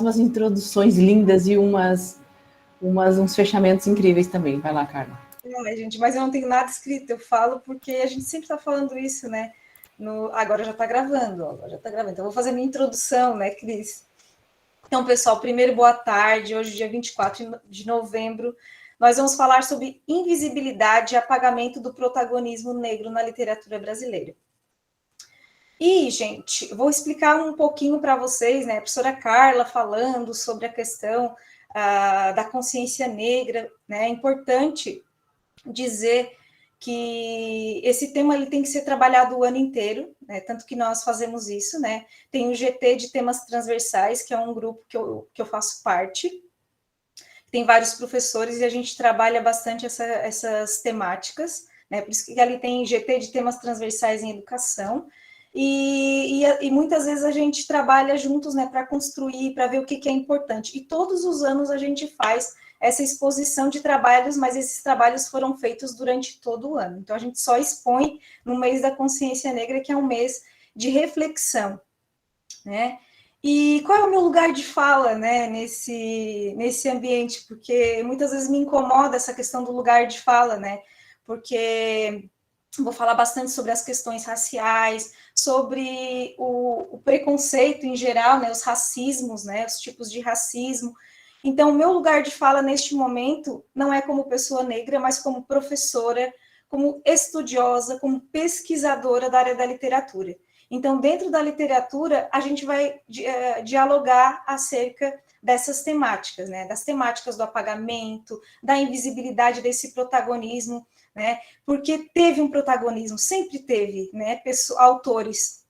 umas introduções lindas e uns fechamentos incríveis também. Vai lá, Carla. Gente, mas eu não tenho nada escrito, eu falo porque a gente sempre está falando isso, né? Agora já está gravando, agora já está gravando. Então, eu vou fazer minha introdução, né, Cris? Então, pessoal, primeiro, boa tarde. Hoje, dia 24 de novembro, nós vamos falar sobre invisibilidade e apagamento do protagonismo negro na literatura brasileira. E, gente, vou explicar um pouquinho para vocês, né? A professora Carla falando sobre a questão da consciência negra, né? É importante dizer que esse tema ele tem que ser trabalhado o ano inteiro, né? Tanto que nós fazemos isso, né? Tem o GT de temas transversais, que é um grupo que eu faço parte, tem vários professores e a gente trabalha bastante essas temáticas, né? Por isso que ali tem GT de temas transversais em educação, e muitas vezes a gente trabalha juntos, né, para construir, para ver o que é importante. E todos os anos a gente faz essa exposição de trabalhos, mas esses trabalhos foram feitos durante todo o ano. Então, a gente só expõe no mês da consciência negra, que é um mês de reflexão, né? E qual é o meu lugar de fala, né, nesse ambiente? Porque muitas vezes me incomoda essa questão do lugar de fala, né? Porque vou falar bastante sobre as questões raciais, sobre o preconceito em geral, né, os racismos, né, os tipos de racismo. Então, o meu lugar de fala neste momento não é como pessoa negra, mas como professora, como estudiosa, como pesquisadora da área da literatura. Então, dentro da literatura, a gente vai dialogar acerca dessas temáticas, né, das temáticas do apagamento, da invisibilidade desse protagonismo, né, porque teve um protagonismo, sempre teve, né, autores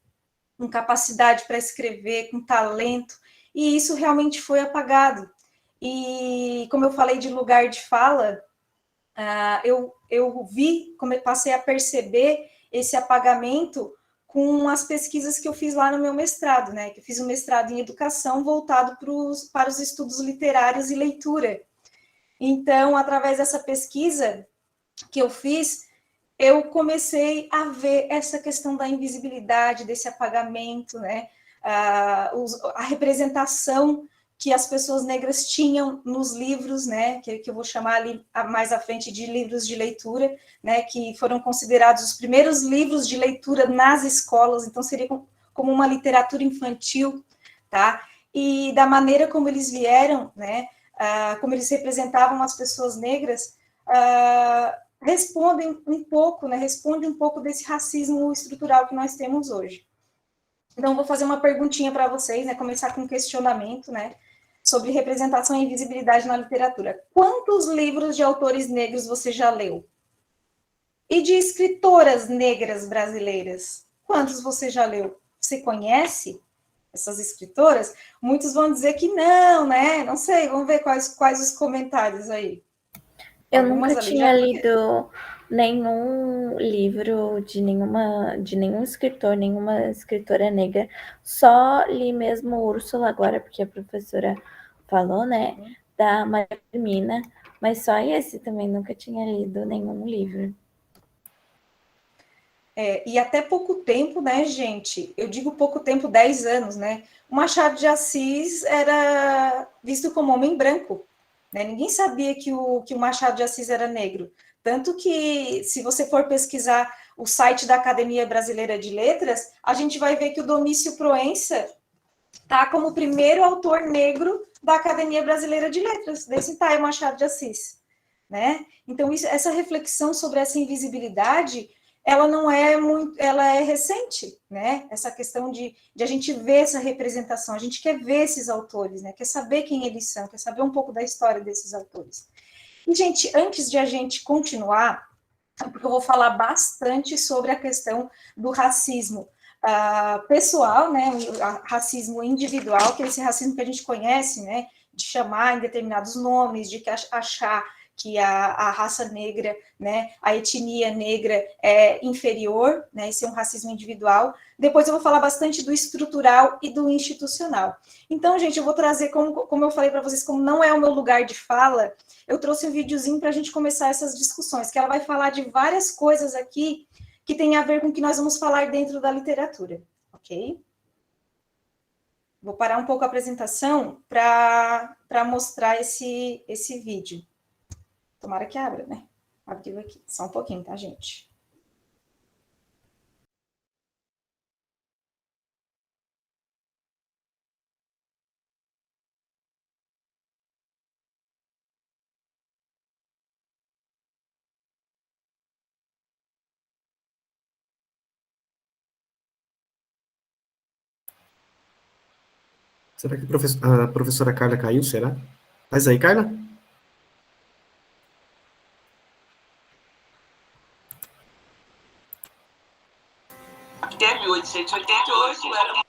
com capacidade para escrever, com talento, e isso realmente foi apagado. E, como eu falei de lugar de fala, eu vi, como eu passei a perceber esse apagamento com as pesquisas que eu fiz lá no meu mestrado, né, que eu fiz um mestrado em educação voltado para os estudos literários e leitura. Então, através dessa pesquisa que eu fiz, eu comecei a ver essa questão da invisibilidade, desse apagamento, né, a representação que as pessoas negras tinham nos livros, né, que eu vou chamar ali mais à frente de livros de leitura, né, que foram considerados os primeiros livros de leitura nas escolas, então seria como uma literatura infantil, tá? E da maneira como eles vieram, né, como eles representavam as pessoas negras, responde um pouco desse racismo estrutural que nós temos hoje. Então, vou fazer uma perguntinha para vocês, né, começar com um questionamento, né, sobre representação e invisibilidade na literatura. Quantos livros de autores negros você já leu? E de escritoras negras brasileiras? Quantos você já leu? Você conhece essas escritoras? Muitos vão dizer que não, né? Não sei, vamos ver quais os comentários aí. Eu nunca tinha lido nenhum livro de nenhum escritor, nenhuma escritora negra. Só li mesmo Úrsula agora, porque a professora falou, né? Da Maria Firmina. Mas só esse também, nunca tinha lido nenhum livro. E até pouco tempo, né, gente? Eu digo pouco tempo, 10 anos, né? O Machado de Assis era visto como homem branco, né? Ninguém sabia que o Machado de Assis era negro. Tanto que, se você for pesquisar o site da Academia Brasileira de Letras, a gente vai ver que o Domício Proença está como o primeiro autor negro da Academia Brasileira de Letras, desse tá, o Machado de Assis, né? Então, essa reflexão sobre essa invisibilidade, ela não é muito, ela é recente, né? Essa questão de a gente ver essa representação, a gente quer ver esses autores, né? Quer saber quem eles são, quer saber um pouco da história desses autores. E, gente, antes de a gente continuar, porque eu vou falar bastante sobre a questão do racismo pessoal, né? O racismo individual, que é esse racismo que a gente conhece, né? De chamar em determinados nomes, de achar que a raça negra, né, a etnia negra é inferior, né, esse é um racismo individual. Depois eu vou falar bastante do estrutural e do institucional. Então, gente, eu vou trazer, como eu falei para vocês, como não é o meu lugar de fala, eu trouxe um videozinho para a gente começar essas discussões, que ela vai falar de várias coisas aqui que tem a ver com o que nós vamos falar dentro da literatura, ok? Vou parar um pouco a apresentação para mostrar esse vídeo. Tomara que abra, né? Abriu aqui. Só um pouquinho, tá, gente? Será que a professora Carla caiu, será? Faz aí, Carla? Até 1888 era...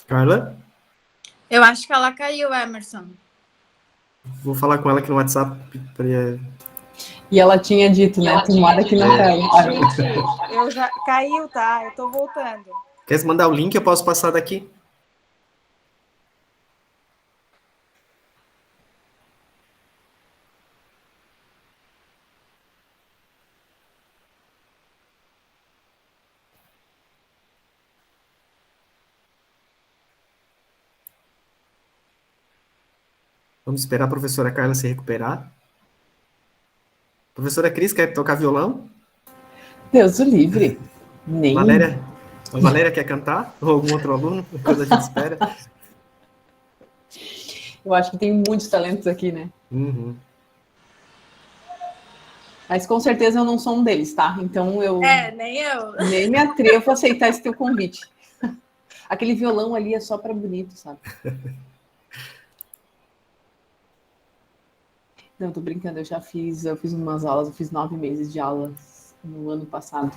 Carla? Eu acho que ela caiu, Emerson. Vou falar com ela aqui no WhatsApp. E ela tinha dito, né? Tomara que não caia. Gente, eu já caiu, tá? Eu tô voltando. Quer mandar o link? Eu posso passar daqui. Vamos esperar a professora Carla se recuperar. Professora Cris, quer tocar violão? Deus o livre. Nem. Valéria quer cantar? Ou algum outro aluno? Depois a gente espera. Eu acho que tem muitos talentos aqui, né? Uhum. Mas com certeza eu não sou um deles, tá? Então eu Nem eu. nem me atrevo a aceitar esse teu convite. Aquele violão ali é só para bonito, sabe? Não, tô brincando, eu fiz umas aulas, eu fiz 9 meses de aulas no ano passado.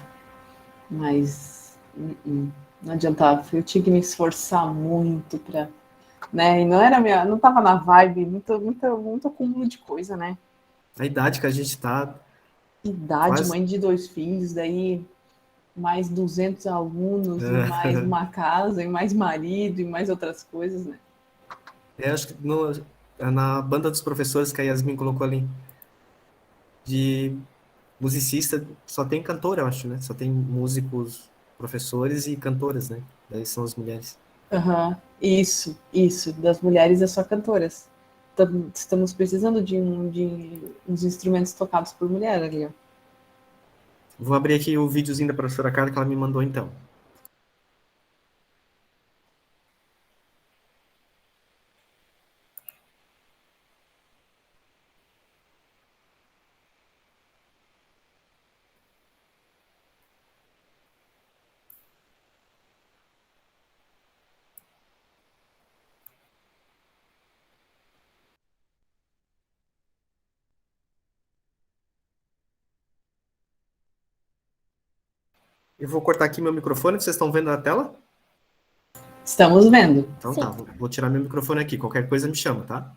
Mas não adiantava, eu tinha que me esforçar muito para, né? E não tava na vibe, muito acúmulo de coisa, né? A idade que a gente tá... Idade, mãe de 2 filhos, daí mais 200 alunos, e mais uma casa, e mais marido, e mais outras coisas, né? Acho que na banda dos professores que a Yasmin colocou ali, de musicista, só tem cantora, eu acho, né? Só tem músicos, professores e cantoras, né? Daí são as mulheres. Uhum. Isso. Das mulheres é só cantoras. Estamos precisando de uns instrumentos tocados por mulher ali, ó. Vou abrir aqui o videozinho da professora Carla que ela me mandou, então. Eu vou cortar aqui meu microfone, vocês estão vendo na tela? Estamos vendo. Então tá, vou tirar meu microfone aqui, qualquer coisa me chama, tá?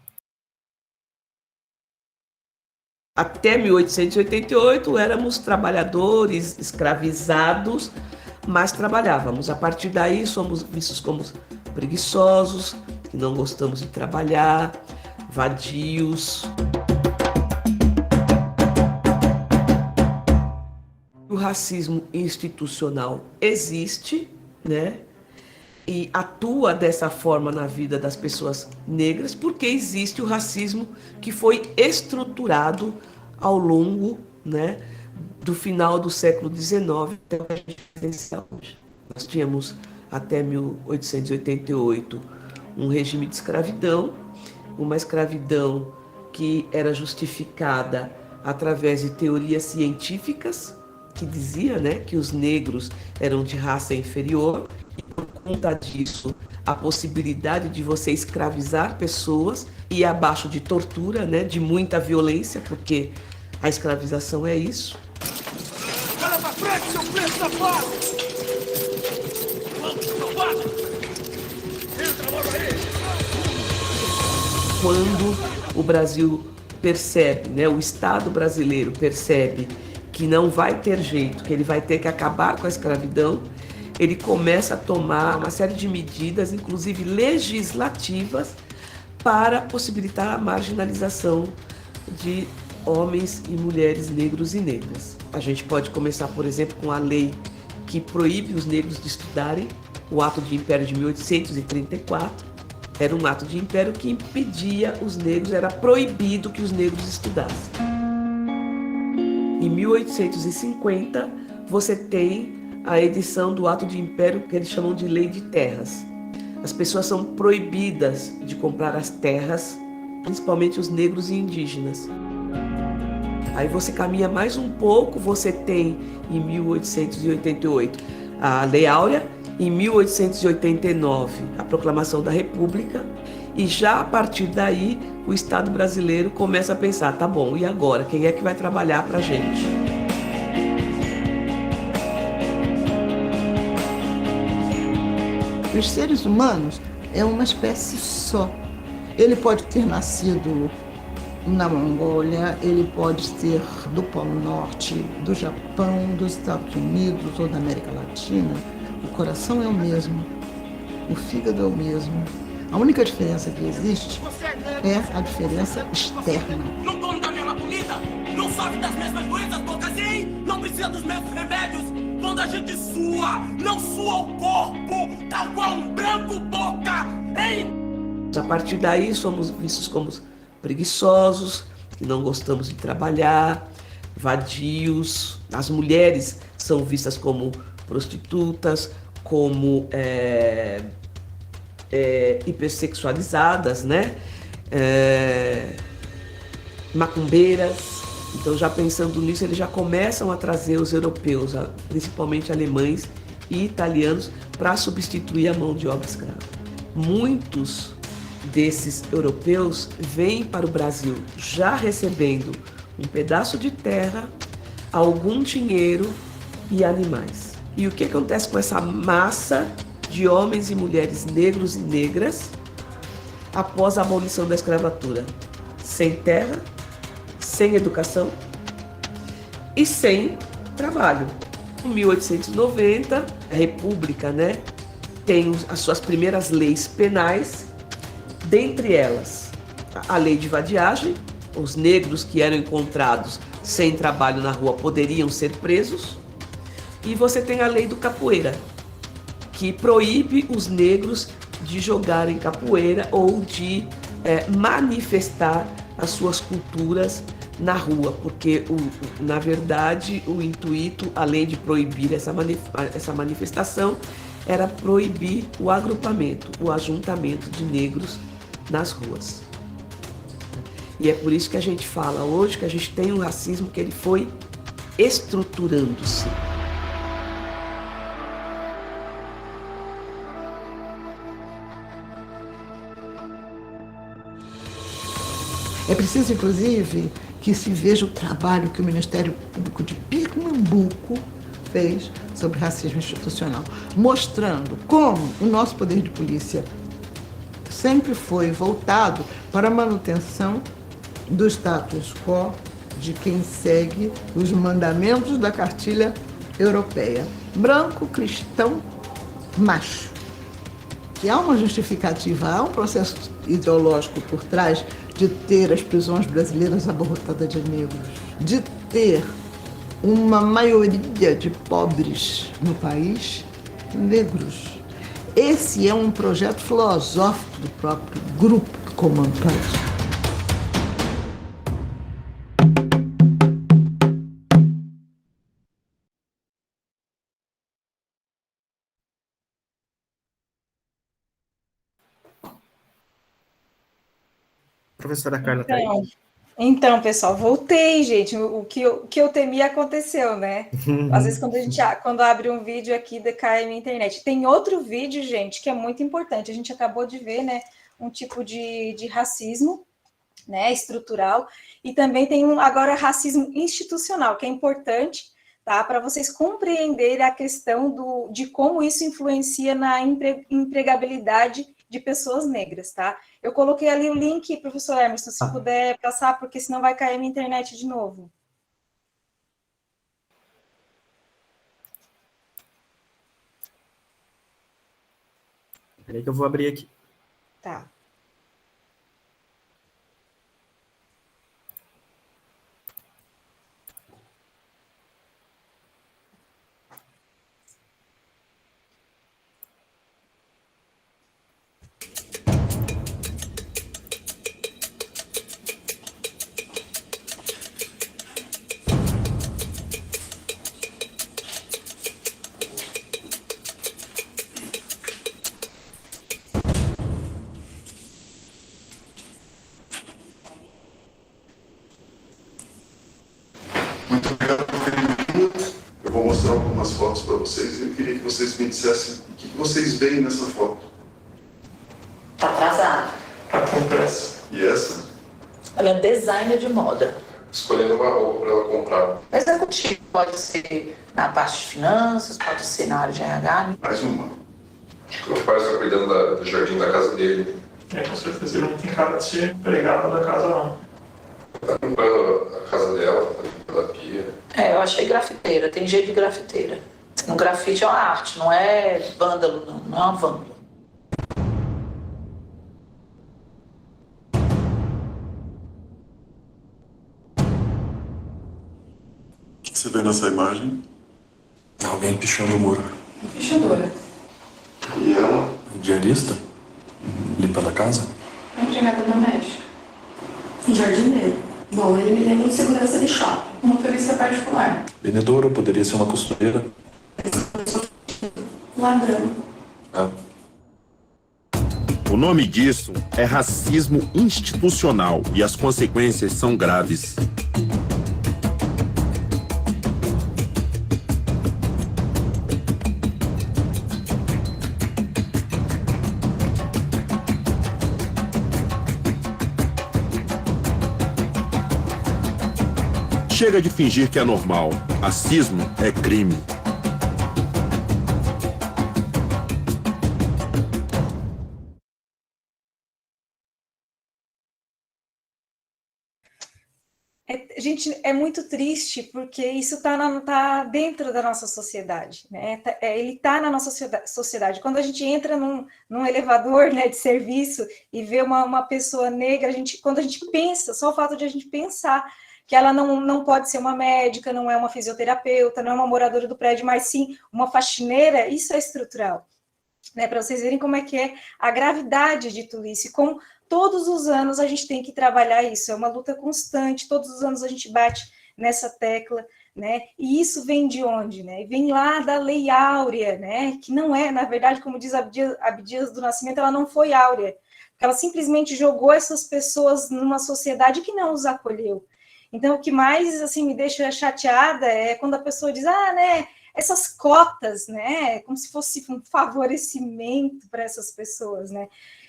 Até 1888 éramos trabalhadores escravizados, mas trabalhávamos. A partir daí somos vistos como preguiçosos, que não gostamos de trabalhar, vadios. O racismo institucional existe, né? E atua dessa forma na vida das pessoas negras, porque existe o racismo que foi estruturado ao longo, né, do final do século XIX até o que a gente vivencia hoje. Nós tínhamos até 1888 um regime de escravidão, uma escravidão que era justificada através de teorias científicas, que dizia, né, que os negros eram de raça inferior, e por conta disso, a possibilidade de você escravizar pessoas e abaixo de tortura, né, de muita violência, porque a escravização é isso. Cara pra frente, seu preço safado! Entra logo aí! Quando o Brasil percebe, né, o Estado brasileiro percebe que não vai ter jeito, que ele vai ter que acabar com a escravidão, ele começa a tomar uma série de medidas, inclusive legislativas, para possibilitar a marginalização de homens e mulheres negros e negras. A gente pode começar, por exemplo, com a lei que proíbe os negros de estudarem, o Ato de Império de 1834. Era um ato de império que impedia os negros, era proibido que os negros estudassem. Em 1850, você tem a edição do Ato de Império que eles chamam de Lei de Terras. As pessoas são proibidas de comprar as terras, principalmente os negros e indígenas. Aí você caminha mais um pouco, você tem em 1888 a Lei Áurea, em 1889 a Proclamação da República, e já a partir daí o Estado brasileiro começa a pensar, tá bom, e agora? Quem é que vai trabalhar para a gente? Os seres humanos é uma espécie só. Ele pode ter nascido na Mongólia, ele pode ser do Polo Norte, do Japão, dos Estados Unidos ou da América Latina. O coração é o mesmo, o fígado é o mesmo. A única diferença que existe é a diferença externa. Não come da mesma comida, não sofre das mesmas doenças, porque assim não precisa dos mesmos remédios. Quando a gente sua, não sua o corpo, tal qual um branco boca, hein? A partir daí somos vistos como preguiçosos, que não gostamos de trabalhar, vadios. As mulheres são vistas como prostitutas, como hipersexualizadas, né? Macumbeiras. Então, já pensando nisso, eles já começam a trazer os europeus, principalmente alemães e italianos, para substituir a mão de obra escrava. Muitos desses europeus vêm para o Brasil já recebendo um pedaço de terra, algum dinheiro e animais. E o que acontece com essa massa de homens e mulheres negros e negras após a abolição da escravatura? Sem terra, sem educação e sem trabalho. Em 1890, a República, né, tem as suas primeiras leis penais, dentre elas a lei de vadiagem. Os negros que eram encontrados sem trabalho na rua poderiam ser presos. E você tem a lei do capoeira, que proíbe os negros de jogarem capoeira ou de manifestar as suas culturas na rua, porque, na verdade, o intuito, além de proibir essa manifestação, era proibir o agrupamento, o ajuntamento de negros nas ruas. E é por isso que a gente fala hoje que a gente tem um racismo que ele foi estruturando-se. É preciso, inclusive, que se veja o trabalho que o Ministério Público de Pernambuco fez sobre racismo institucional, mostrando como o nosso poder de polícia sempre foi voltado para a manutenção do status quo de quem segue os mandamentos da cartilha europeia. Branco, cristão, macho. Que há uma justificativa, há um processo ideológico por trás de ter as prisões brasileiras abarrotadas de negros, de ter uma maioria de pobres no país negros. Esse é um projeto filosófico do próprio grupo que comanda o país. Professora Carla, tá aí? Então, pessoal, voltei, gente. O que eu temia aconteceu, né? Às vezes, quando abre um vídeo aqui, decai a minha internet. Tem outro vídeo, gente, que é muito importante. A gente acabou de ver, né, um tipo de racismo, né, estrutural, e também tem agora racismo institucional, que é importante, tá? Para vocês compreenderem a questão de como isso influencia na empregabilidade de pessoas negras, tá? Eu coloquei ali o link, professor Emerson, se puder passar, porque senão vai cair minha internet de novo. Peraí que eu vou abrir aqui. Tá. Muito obrigado por terem vindo. Eu vou mostrar algumas fotos para vocês e eu queria que vocês me dissessem o que vocês veem nessa foto. Tá atrasado. Tá com pressa. E essa? Ela é designer de moda. Escolhendo uma roupa para ela comprar. Executivo, pode ser na parte de finanças, pode ser na área de RH. Mais uma. O pai está cuidando do jardim da casa dele. Com certeza ele não tem cara de ser empregado da casa, não. Tá limpando a casa dela, tá limpando a pia. Eu achei grafiteira, tem jeito de grafiteira. No grafite é uma arte, não é vândalo, não é uma vândalo. O que você vê nessa imagem? Alguém pichando o muro. Pichadora. E ela? Diarista? Limpa a casa? É empregada doméstica. Jardineiro. Bom, ele me lembra de segurança de shopping. Motorista particular. Vendedora, poderia ser uma costureira. Ladrão. O nome disso é racismo institucional e as consequências são graves. Chega de fingir que é normal. Racismo é crime. Gente, é muito triste porque isso está dentro da nossa sociedade, né? Ele está na nossa sociedade. Quando a gente entra num elevador, né, de serviço e vê uma pessoa negra, quando a gente pensa, só o fato de a gente pensar que ela não pode ser uma médica, não é uma fisioterapeuta, não é uma moradora do prédio, mas sim uma faxineira, isso é estrutural, né? Para vocês verem como é que é a gravidade de tudo isso, e como todos os anos a gente tem que trabalhar isso, é uma luta constante, todos os anos a gente bate nessa tecla, né? E isso vem de onde, né? Vem lá da Lei Áurea, né? Que não é, na verdade, como diz Abdias do Nascimento, ela não foi áurea, ela simplesmente jogou essas pessoas numa sociedade que não os acolheu. Então, o que mais, assim, me deixa chateada é quando a pessoa diz, né, essas cotas, né, como se fosse um favorecimento para essas pessoas, né?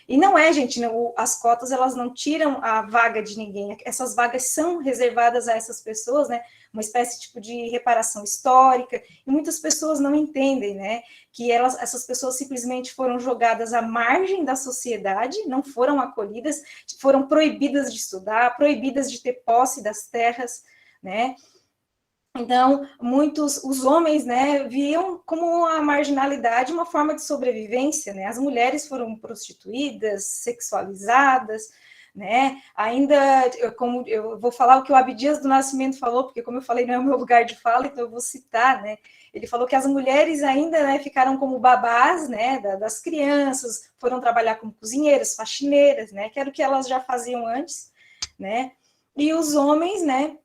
E não é, gente, as cotas, elas não tiram a vaga de ninguém, essas vagas são reservadas a essas pessoas, né, uma espécie tipo de reparação histórica, e muitas pessoas não entendem, né, que essas pessoas simplesmente foram jogadas à margem da sociedade, não foram acolhidas, foram proibidas de estudar, proibidas de ter posse das terras, né. Então, os homens, né, viam como a marginalidade uma forma de sobrevivência, né, as mulheres foram prostituídas, sexualizadas, né, ainda, como eu vou falar o que o Abdias do Nascimento falou, porque como eu falei, não é o meu lugar de fala, então eu vou citar, né, ele falou que as mulheres ainda, né, ficaram como babás, né, das crianças, foram trabalhar como cozinheiras, faxineiras, né, que era o que elas já faziam antes, né, e os homens, né,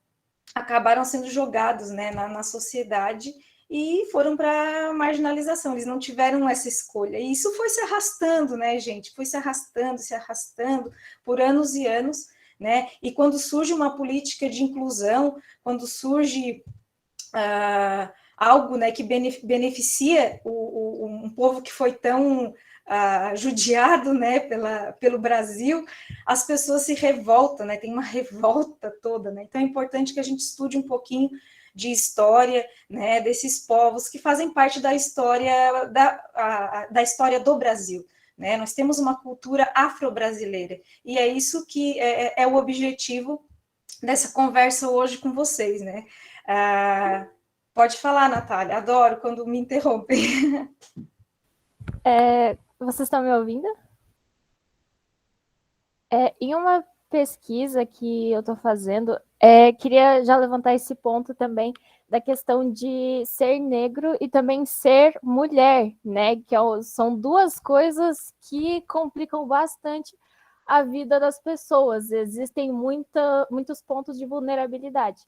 acabaram sendo jogados, né, na sociedade e foram para a marginalização, eles não tiveram essa escolha, e isso foi se arrastando, né, gente, foi se arrastando por anos e anos, né, e quando surge uma política de inclusão, quando surge algo, né, que beneficia um povo que foi tão judiado, né, pelo Brasil, as pessoas se revoltam, né, tem uma revolta toda, né, então é importante que a gente estude um pouquinho de história, né, desses povos que fazem parte da história da história do Brasil, né, nós temos uma cultura afro-brasileira, e é isso que é o objetivo dessa conversa hoje com vocês, né. Pode falar, Natália, adoro quando me interrompem. Vocês estão me ouvindo? Em uma pesquisa que eu estou fazendo, queria já levantar esse ponto também da questão de ser negro e também ser mulher, né? Que são duas coisas que complicam bastante a vida das pessoas. Existem muitos pontos de vulnerabilidade.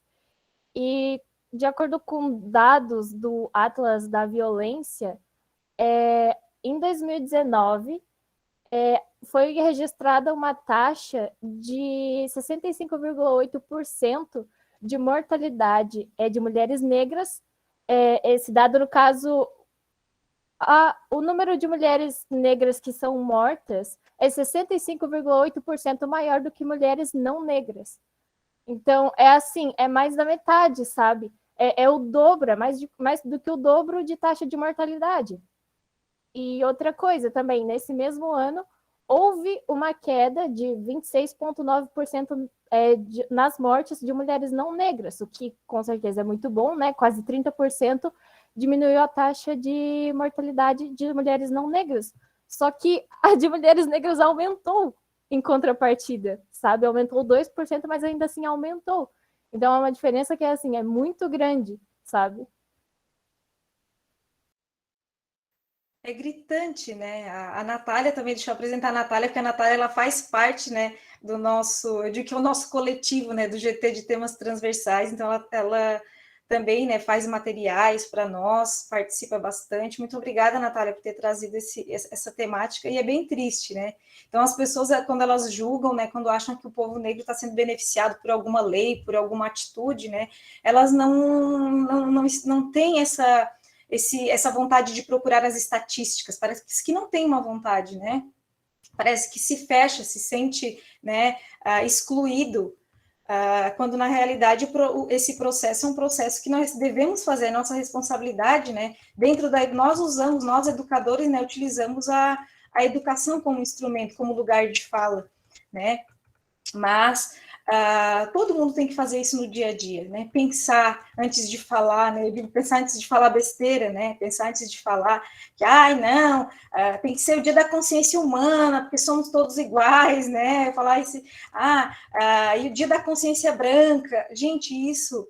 E, de acordo com dados do Atlas da Violência, em 2019, foi registrada uma taxa de 65,8% de mortalidade de mulheres negras, esse dado, no caso, o número de mulheres negras que são mortas é 65,8% maior do que mulheres não negras. Então, é mais da metade, sabe? É o dobro, mais do que o dobro de taxa de mortalidade. E outra coisa também, nesse mesmo ano, houve uma queda de 26,9% nas mortes de mulheres não negras, o que com certeza é muito bom, né? Quase 30% diminuiu a taxa de mortalidade de mulheres não negras. Só que a de mulheres negras aumentou em contrapartida, sabe? Aumentou 2%, mas ainda assim aumentou. Então é uma diferença que é muito grande, sabe? É gritante, né? A Natália também, deixa eu apresentar a Natália, porque a Natália ela faz parte, né, do nosso, eu digo que é o nosso coletivo, né, do GT de temas transversais, então ela também, né, faz materiais para nós, participa bastante. Muito obrigada, Natália, por ter trazido essa temática, e é bem triste, né? Então, as pessoas, quando elas julgam, né, quando acham que o povo negro está sendo beneficiado por alguma lei, por alguma atitude, né, elas não têm essa vontade de procurar as estatísticas, parece que não tem uma vontade, né? Parece que se fecha, se sente, né, excluído, quando na realidade esse processo é um processo que nós devemos fazer, nossa responsabilidade, né? Nós educadores, né, utilizamos a educação como instrumento, como lugar de fala, né? Mas todo mundo tem que fazer isso no dia a dia, né? Pensar antes de falar, né? Eu digo pensar antes de falar besteira, né? Pensar antes de falar que, não, tem que ser o dia da consciência humana, porque somos todos iguais, né? Falar isso, e o dia da consciência branca, gente, isso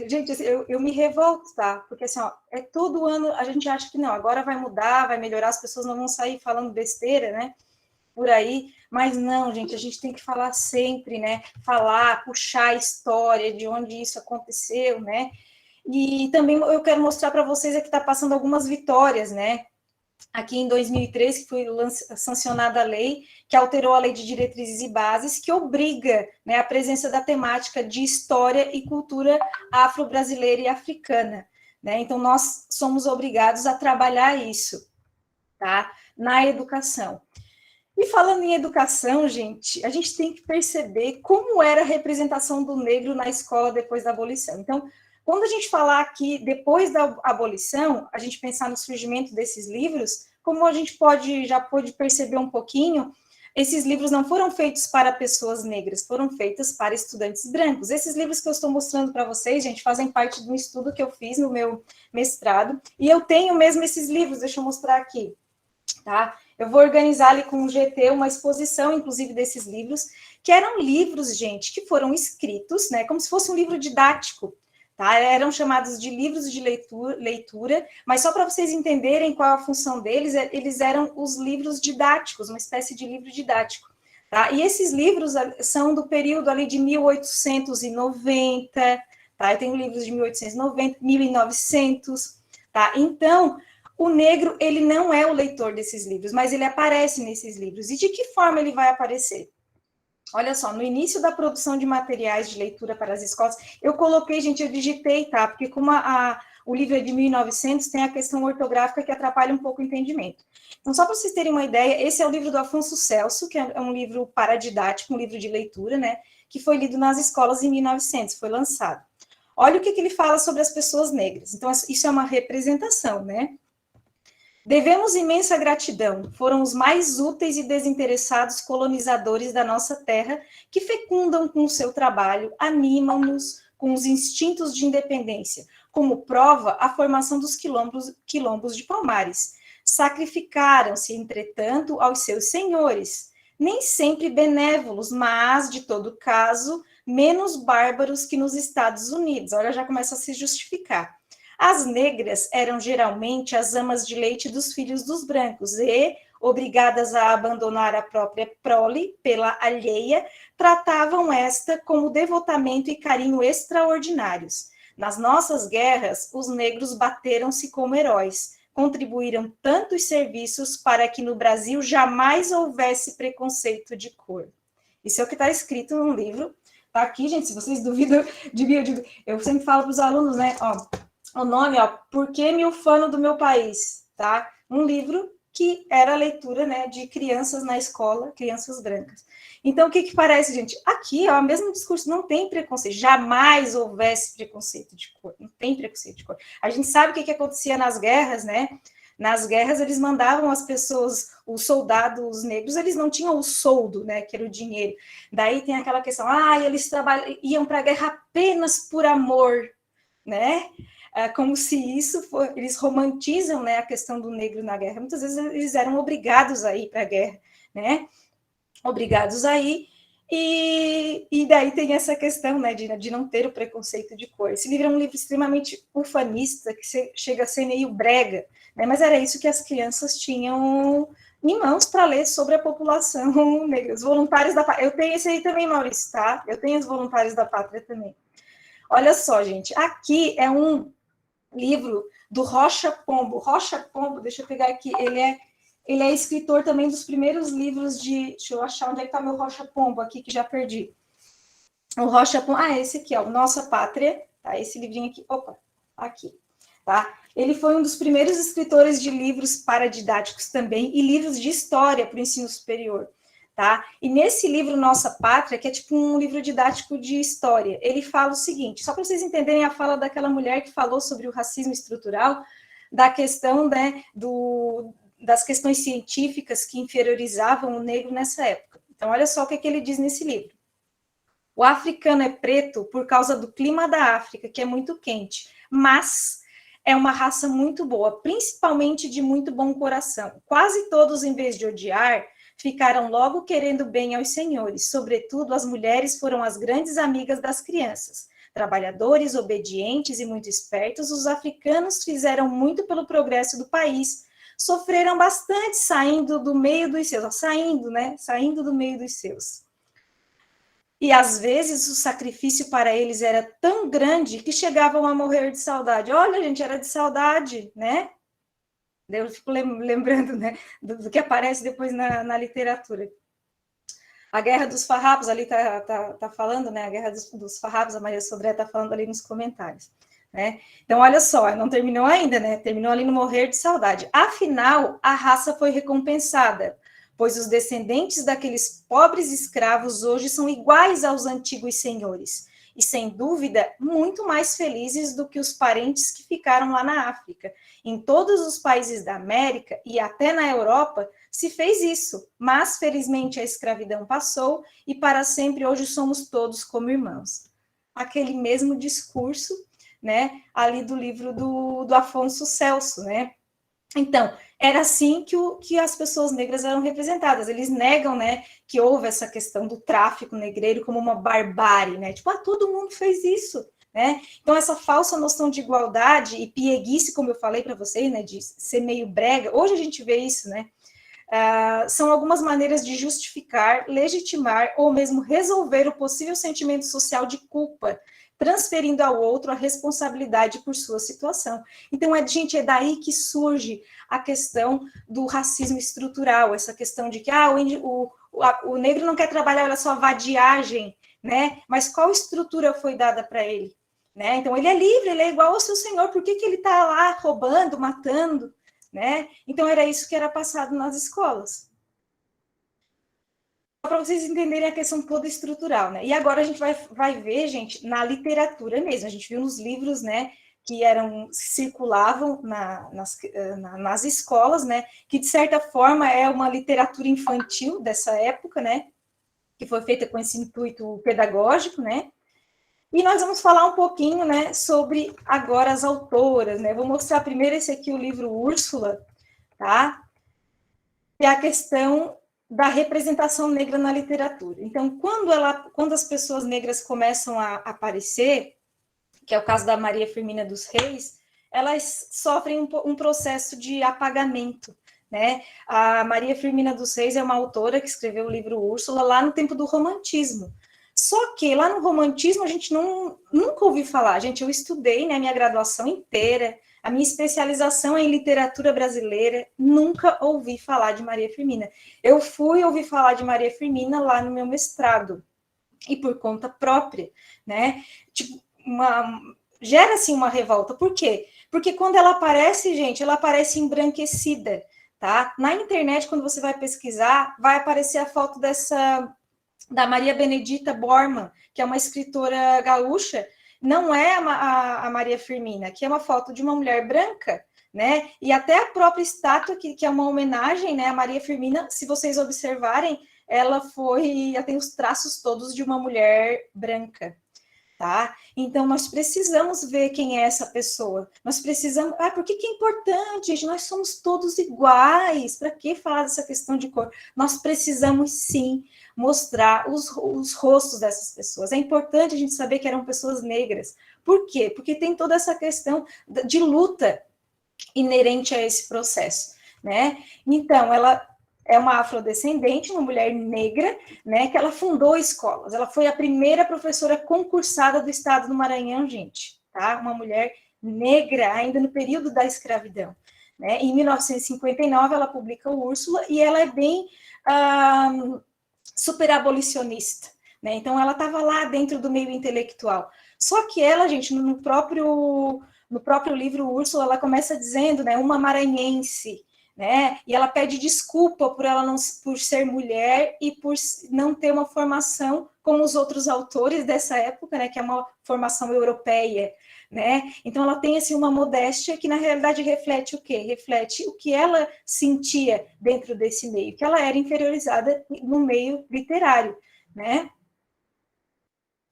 gente, assim, eu me revolto, tá? Porque assim, todo ano a gente acha que não, agora vai mudar, vai melhorar, as pessoas não vão sair falando besteira, né? Por aí, mas não, gente, a gente tem que falar sempre, né? Falar, puxar a história de onde isso aconteceu, né? E também eu quero mostrar para vocês que está passando algumas vitórias, né? Aqui em 2003, que foi sancionada a lei que alterou a Lei de Diretrizes e Bases, que obriga, né, a presença da temática de história e cultura afro-brasileira e africana, né? Então, nós somos obrigados a trabalhar isso, tá? Na educação. E falando em educação, gente, a gente tem que perceber como era a representação do negro na escola depois da abolição. Então, quando a gente falar aqui depois da abolição, a gente pensar no surgimento desses livros, como a gente já pôde perceber um pouquinho, esses livros não foram feitos para pessoas negras, foram feitos para estudantes brancos. Esses livros que eu estou mostrando para vocês, gente, fazem parte de um estudo que eu fiz no meu mestrado, e eu tenho mesmo esses livros, deixa eu mostrar aqui, tá? Eu vou organizar ali com o GT uma exposição, inclusive, desses livros, que eram livros, gente, que foram escritos, né, como se fosse um livro didático, tá? Eram chamados de livros de leitura, mas só para vocês entenderem qual a função deles, eles eram os livros didáticos, uma espécie de livro didático, tá? E esses livros são do período ali de 1890, tá? Eu tenho livros de 1890, 1900, tá? Então, o negro, ele não é o leitor desses livros, mas ele aparece nesses livros. E de que forma ele vai aparecer? Olha só, no início da produção de materiais de leitura para as escolas, eu coloquei, gente, eu digitei, tá? Porque como o livro é de 1900, tem a questão ortográfica que atrapalha um pouco o entendimento. Então, só para vocês terem uma ideia, esse é o livro do Afonso Celso, que é um livro paradidático, um livro de leitura, né? Que foi lido nas escolas em 1900, foi lançado. Olha o que ele fala sobre as pessoas negras. Então, isso é uma representação, né? Devemos imensa gratidão, foram os mais úteis e desinteressados colonizadores da nossa terra que fecundam com o seu trabalho, animam-nos com os instintos de independência, como prova a formação dos quilombos de Palmares. Sacrificaram-se, entretanto, aos seus senhores, nem sempre benévolos, mas, de todo caso, menos bárbaros que nos Estados Unidos. Olha, já começa a se justificar. As negras eram geralmente as amas de leite dos filhos dos brancos e, obrigadas a abandonar a própria prole pela alheia, tratavam esta como devotamento e carinho extraordinários. Nas nossas guerras, os negros bateram-se como heróis, contribuíram tantos serviços para que no Brasil jamais houvesse preconceito de cor. Isso é o que está escrito num livro Tá aqui, gente, se vocês duvidam de mim, eu sempre falo para os alunos, né, ó, o nome, ó, Por que me ufano do meu país, tá? Um livro que era a leitura, né, de crianças na escola, crianças brancas. Então, o que parece, gente? Aqui, ó, o mesmo discurso, não tem preconceito, jamais houvesse preconceito de cor, não tem preconceito de cor. A gente sabe o que acontecia nas guerras, né? Nas guerras, eles mandavam as pessoas, os soldados negros, eles não tinham o soldo, né, que era o dinheiro. Daí tem aquela questão, eles iam para a guerra apenas por amor, né? Como se isso for, eles romantizam, né, a questão do negro na guerra. Muitas vezes eles eram obrigados a ir para a guerra, né? Obrigados a ir, e daí tem essa questão, né, de não ter o preconceito de cor. Esse livro é um livro extremamente ufanista, que chega a ser meio brega, né, mas era isso que as crianças tinham em mãos para ler sobre a população negra. Os voluntários da pátria. Eu tenho esse aí também, Maurício, tá? Eu tenho os voluntários da pátria também. Olha só, gente, aqui é um livro do Rocha Pombo. Rocha Pombo, deixa eu pegar aqui, ele é escritor também dos primeiros livros de... Deixa eu achar onde é que está meu Rocha Pombo aqui, que já perdi. O Rocha Pombo... esse aqui, ó, Nossa Pátria. Tá? Esse livrinho aqui. Opa, aqui. Tá? Ele foi um dos primeiros escritores de livros paradidáticos também, e livros de história para o ensino superior. Tá? E nesse livro Nossa Pátria, que é tipo um livro didático de história, ele fala o seguinte, só para vocês entenderem a fala daquela mulher que falou sobre o racismo estrutural, da questão, né, das questões científicas que inferiorizavam o negro nessa época. Então, olha só o que ele diz nesse livro. O africano é preto por causa do clima da África, que é muito quente, mas é uma raça muito boa, principalmente de muito bom coração. Quase todos, em vez de odiar, ficaram logo querendo bem aos senhores. Sobretudo, as mulheres foram as grandes amigas das crianças. Trabalhadores, obedientes e muito espertos, os africanos fizeram muito pelo progresso do país, sofreram bastante saindo do meio dos seus, saindo do meio dos seus. E às vezes o sacrifício para eles era tão grande que chegavam a morrer de saudade. Olha, gente, era de saudade, né? Eu fico lembrando, né, do que aparece depois na literatura. A Guerra dos Farrapos, ali tá falando, né? A Guerra dos Farrapos, a Maria Sodré está falando ali nos comentários. Né? Então, olha só, não terminou ainda, né? Terminou ali no morrer de saudade. Afinal, a raça foi recompensada, pois os descendentes daqueles pobres escravos hoje são iguais aos antigos senhores, e, sem dúvida, muito mais felizes do que os parentes que ficaram lá na África. Em todos os países da América e até na Europa se fez isso, mas, felizmente, a escravidão passou e, para sempre, hoje somos todos como irmãos. Aquele mesmo discurso, né, ali do livro do Afonso Celso, né? Então, era assim que as pessoas negras eram representadas. Eles negam, né, que houve essa questão do tráfico negreiro como uma barbárie, né? Tipo, todo mundo fez isso, né? Então, essa falsa noção de igualdade e pieguice, como eu falei para vocês, né, de ser meio brega, hoje a gente vê isso, né? São algumas maneiras de justificar, legitimar ou mesmo resolver o possível sentimento social de culpa, transferindo ao outro a responsabilidade por sua situação. Então, gente, é daí que surge a questão do racismo estrutural, essa questão de que o negro não quer trabalhar, olha só, vadiagem, né? Mas qual estrutura foi dada para ele? Né? Então, ele é livre, ele é igual ao seu senhor, por que ele está lá roubando, matando? Né? Então, era isso que era passado nas escolas. Para vocês entenderem a questão toda estrutural, né? E agora a gente vai ver, gente, na literatura mesmo. A gente viu nos livros, né, que circulavam nas escolas, né, que de certa forma é uma literatura infantil dessa época, né, que foi feita com esse intuito pedagógico, né? E nós vamos falar um pouquinho, né, sobre agora as autoras, né? Vou mostrar primeiro esse aqui, o livro Úrsula, tá? Que é a questão da representação negra na literatura. Então, quando as pessoas negras começam a aparecer, que é o caso da Maria Firmina dos Reis, elas sofrem um processo de apagamento, né? A Maria Firmina dos Reis é uma autora que escreveu o livro Úrsula lá no tempo do romantismo. Só que lá no romantismo a gente nunca ouviu falar. Gente, eu estudei, né, a minha graduação inteira, a minha especialização é em literatura brasileira, nunca ouvi falar de Maria Firmina. Eu fui ouvir falar de Maria Firmina lá no meu mestrado, e por conta própria, né? Tipo, gera assim uma revolta. Por quê? Porque quando ela aparece, gente, ela aparece embranquecida, tá? Na internet, quando você vai pesquisar, vai aparecer a foto da Maria Benedita Bormann, que é uma escritora gaúcha. Não é a Maria Firmina, que é uma foto de uma mulher branca, né? E até a própria estátua, que é uma homenagem, né, a Maria Firmina, se vocês observarem, ela tem os traços todos de uma mulher branca, tá? Então, nós precisamos ver quem é essa pessoa. Nós precisamos... por que é importante, gente? Nós somos todos iguais. Para que falar dessa questão de cor? Nós precisamos, sim, mostrar os rostos dessas pessoas. É importante a gente saber que eram pessoas negras. Por quê? Porque tem toda essa questão de luta inerente a esse processo, né? Então, ela é uma afrodescendente, uma mulher negra, né, que ela fundou escolas. Ela foi a primeira professora concursada do estado do Maranhão, gente, tá? Uma mulher negra, ainda no período da escravidão, né? Em 1959, ela publica o Úrsula, e ela é bem super abolicionista, né? Então, ela estava lá dentro do meio intelectual. Só que ela, gente, no próprio livro Úrsula, ela começa dizendo, né, uma maranhense, né? E ela pede desculpa por ser mulher e por não ter uma formação como os outros autores dessa época, né? Que é uma formação europeia, né? Então ela tem assim uma modéstia que na realidade reflete o quê? Reflete o que ela sentia dentro desse meio, que ela era inferiorizada no meio literário, né?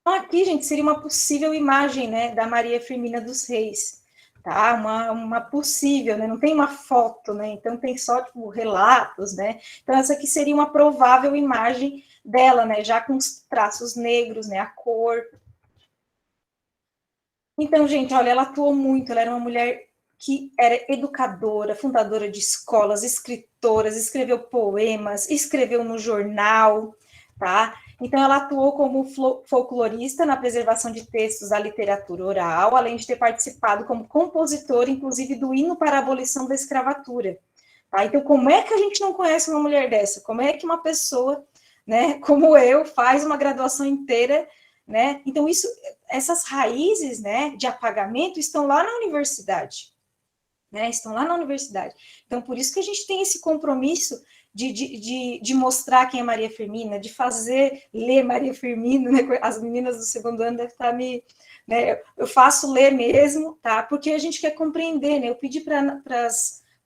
Então aqui, gente, seria uma possível imagem, né, da Maria Firmina dos Reis. Tá, uma possível, né? Não tem uma foto, né? Então tem só tipo relatos, né? Então essa aqui seria uma provável imagem dela, né? Já com os traços negros, né? A cor. Então, gente, olha, ela atuou muito. Ela era uma mulher que era educadora, fundadora de escolas, escritoras, escreveu poemas, escreveu no jornal, tá? Então, ela atuou como folclorista na preservação de textos da literatura oral, além de ter participado como compositora, inclusive, do hino para a abolição da escravatura. Tá? Então, como é que a gente não conhece uma mulher dessa? Como é que uma pessoa, né, como eu, faz uma graduação inteira, né? Então, essas raízes, né, de apagamento estão lá na universidade, né? Estão lá na universidade. Então, por isso que a gente tem esse compromisso de mostrar quem é Maria Firmina, de fazer ler Maria Firmina, né? As meninas do segundo ano devem estar né? Eu faço ler mesmo, tá? Porque a gente quer compreender, né? Eu pedi para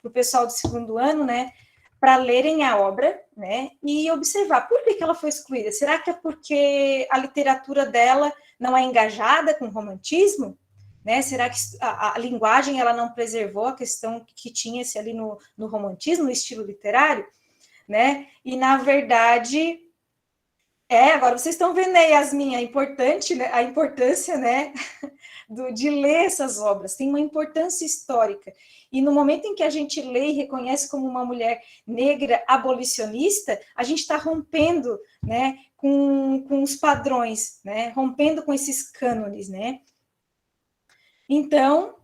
o pessoal do segundo ano, né, para lerem a obra, né, e observar por que ela foi excluída. Será que é porque a literatura dela não é engajada com o romantismo? Né? Será que a linguagem ela não preservou a questão que tinha-se ali no romantismo, no estilo literário? Né? E, na verdade, agora vocês estão vendo aí, Yasmin, a importância, né, de ler essas obras, tem uma importância histórica. E no momento em que a gente lê e reconhece como uma mulher negra abolicionista, a gente está rompendo, né, com os padrões, né, rompendo com esses cânones, né. Então,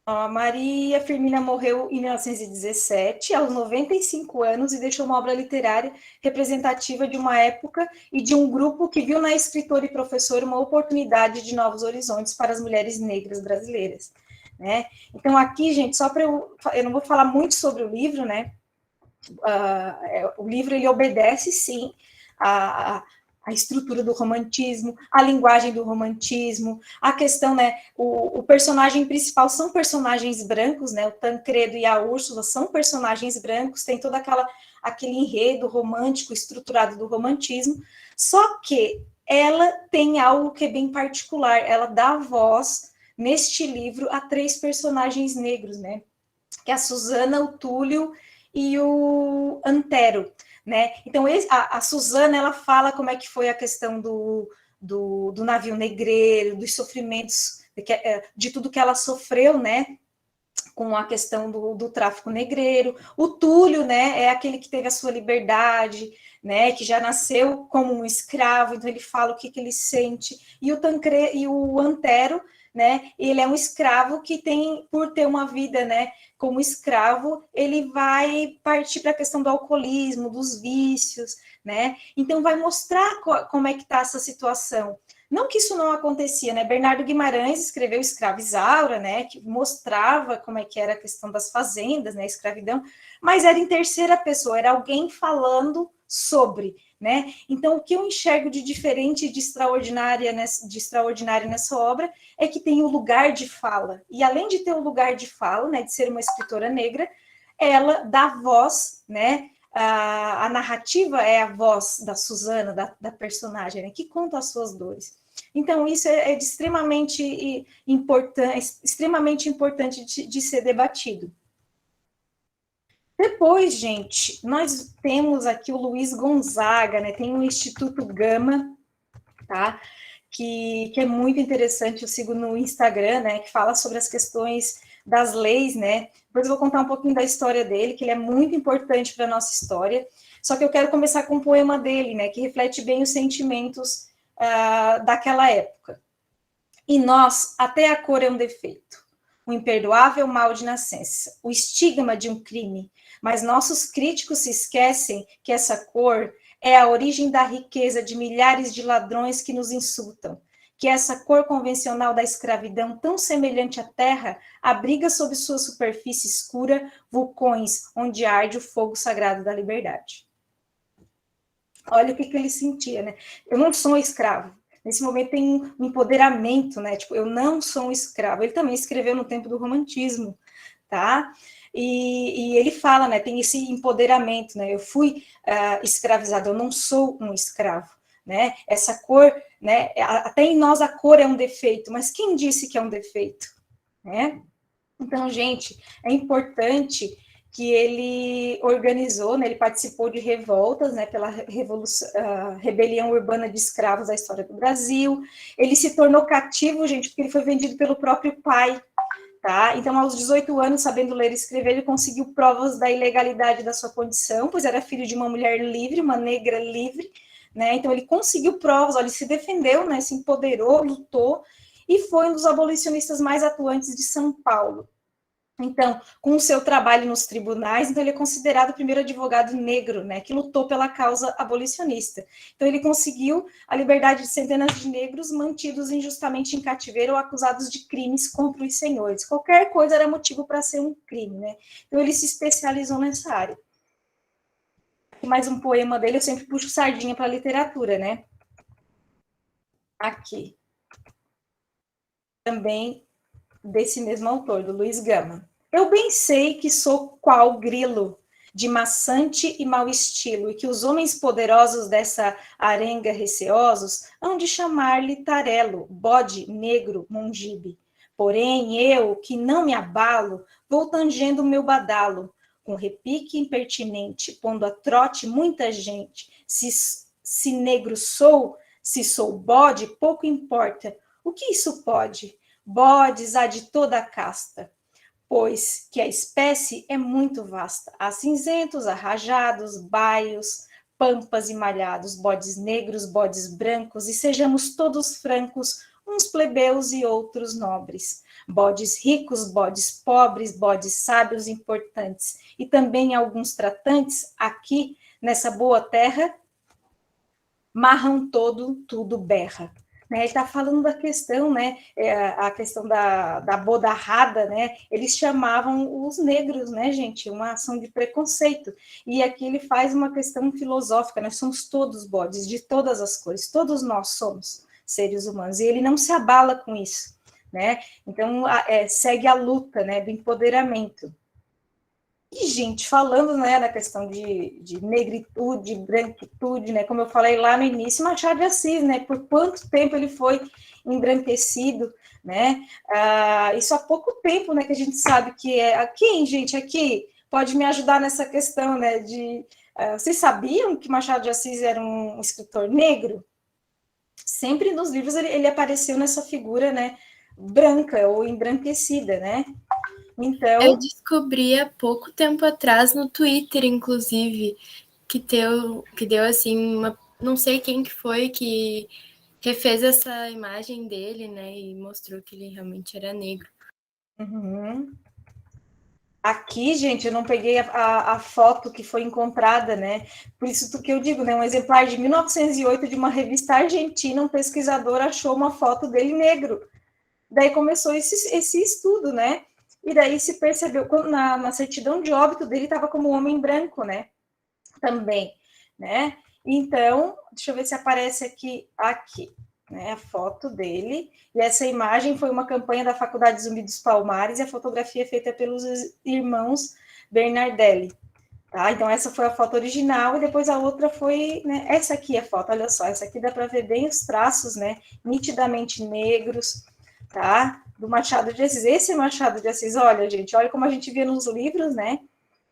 a Maria Firmina morreu em 1917, aos 95 anos, e deixou uma obra literária representativa de uma época e de um grupo que viu na escritora e professora uma oportunidade de novos horizontes para as mulheres negras brasileiras, né? Então, aqui, gente, só para eu não vou falar muito sobre o livro, né? O livro, ele obedece, sim, a estrutura do romantismo, a linguagem do romantismo, a questão, né, o personagem principal são personagens brancos, né, o Tancredo e a Úrsula são personagens brancos, tem todo aquele enredo romântico estruturado do romantismo, só que ela tem algo que é bem particular, ela dá voz neste livro a 3 personagens negros, né, que é a Susana, o Túlio e o Antero. Né? Então, a Susana, ela fala como é que foi a questão do navio negreiro, dos sofrimentos, de tudo que ela sofreu, né, com a questão do tráfico negreiro. O Túlio, né, é aquele que teve a sua liberdade, né, que já nasceu como um escravo, então ele fala o que ele sente. E o Antero, né? Ele é um escravo que tem, por ter uma vida, né, como escravo, ele vai partir para a questão do alcoolismo, dos vícios, né? Então vai mostrar como é que está essa situação. Não que isso não acontecia, né? Bernardo Guimarães escreveu Escrava Isaura, né? Que mostrava como é que era a questão das fazendas, né? A escravidão, mas era em terceira pessoa, era alguém falando sobre, né? Então, o que eu enxergo de diferente, de extraordinário nessa obra é que tem o lugar de fala. E além de ter o lugar de fala, né? De ser uma escritora negra, ela dá voz, né? A narrativa é a voz da Susana, da personagem, né, que conta as suas dores. Então, isso é de extremamente importante de ser debatido. Depois, gente, nós temos aqui o Luiz Gonzaga, né, tem o Instituto Gama, tá? Que é muito interessante, eu sigo no Instagram, né, que fala sobre as questões das leis, né? Depois eu vou contar um pouquinho da história dele, que ele é muito importante para a nossa história. Só que eu quero começar com um poema dele, né? Que reflete bem os sentimentos daquela época. E nós, até a cor é um defeito, um imperdoável mal de nascença, o estigma de um crime. Mas nossos críticos se esquecem que essa cor é a origem da riqueza de milhares de ladrões que nos insultam, que essa cor convencional da escravidão, tão semelhante à terra, abriga sob sua superfície escura vulcões onde arde o fogo sagrado da liberdade. Olha o que ele sentia, né? Eu não sou um escravo. Nesse momento tem um empoderamento, né? Tipo, eu não sou um escravo. Ele também escreveu no tempo do romantismo, tá? E ele fala, né? Tem esse empoderamento, né? Eu fui escravizado, eu não sou um escravo. Né? Essa cor, né? Até em nós a cor é um defeito, mas quem disse que é um defeito? Né? Então, gente, é importante que ele organizou, né? Ele participou de revoltas, né? Pela rebelião urbana de escravos da história do Brasil. Ele se tornou cativo, gente, porque ele foi vendido pelo próprio pai. Tá? Então, aos 18 anos, sabendo ler e escrever, ele conseguiu provas da ilegalidade da sua condição, pois era filho de uma mulher livre, uma negra livre, né? Então, ele conseguiu provas, ele se defendeu, né? Se empoderou, lutou, e foi um dos abolicionistas mais atuantes de São Paulo. Então, com o seu trabalho nos tribunais, então ele é considerado o primeiro advogado negro, né, que lutou pela causa abolicionista. Então, ele conseguiu a liberdade de centenas de negros mantidos injustamente em cativeiro ou acusados de crimes contra os senhores. Qualquer coisa era motivo para ser um crime, né? Então, ele se especializou nessa área. E mais um poema dele, eu sempre puxo sardinha para a literatura, né? Aqui. Também desse mesmo autor, do Luiz Gama. Eu bem sei que sou qual grilo, de maçante e mau estilo, e que os homens poderosos dessa arenga receosos hão de chamar-lhe tarelo, bode, negro, mongibe. Porém, eu, que não me abalo, vou tangendo o meu badalo, com repique impertinente, pondo a trote muita gente. Se negro sou, se sou bode, pouco importa. O que isso pode? Bodes há de toda a casta, pois que a espécie é muito vasta. Há cinzentos, arrajados, baios, pampas e malhados, bodes negros, bodes brancos, e sejamos todos francos, uns plebeus e outros nobres. Bodes ricos, bodes pobres, bodes sábios importantes, e também alguns tratantes aqui, nessa boa terra, marram tudo berra. Né, ele está falando da questão, né, a questão da bodarrada, né, eles chamavam os negros, né, gente, uma ação de preconceito, e aqui ele faz uma questão filosófica, nós somos todos bodes, de todas as cores, todos nós somos seres humanos, e ele não se abala com isso, né, então segue a luta, né, do empoderamento. E, gente, falando, né, da questão de negritude, branquitude, né, como eu falei lá no início, Machado de Assis, né, por quanto tempo ele foi embranquecido, né, isso há pouco tempo, né, que a gente sabe que quem, gente, aqui pode me ajudar nessa questão, né, vocês sabiam que Machado de Assis era um escritor negro? Sempre nos livros ele apareceu nessa figura, né, branca ou embranquecida, né? Então, eu descobri há pouco tempo atrás no Twitter, inclusive, que deu assim, não sei quem que foi que refez essa imagem dele, né, e mostrou que ele realmente era negro. Uhum. Aqui, gente, eu não peguei a foto que foi encontrada, né? Por isso que eu digo, né? Um exemplar de 1908 de uma revista argentina, um pesquisador achou uma foto dele negro. Daí começou esse estudo, né? E daí se percebeu, na certidão de óbito dele estava como homem branco, né? Também, né? Então, deixa eu ver se aparece aqui, né, a foto dele, e essa imagem foi uma campanha da Faculdade Zumbi dos Palmares, e a fotografia é feita pelos irmãos Bernardelli, tá? Então, essa foi a foto original, e depois a outra foi, né, essa aqui é a foto, olha só, essa aqui dá para ver bem os traços, né, nitidamente negros, tá? Do Machado de Assis. Esse Machado de Assis, olha, gente, olha como a gente vê nos livros, né?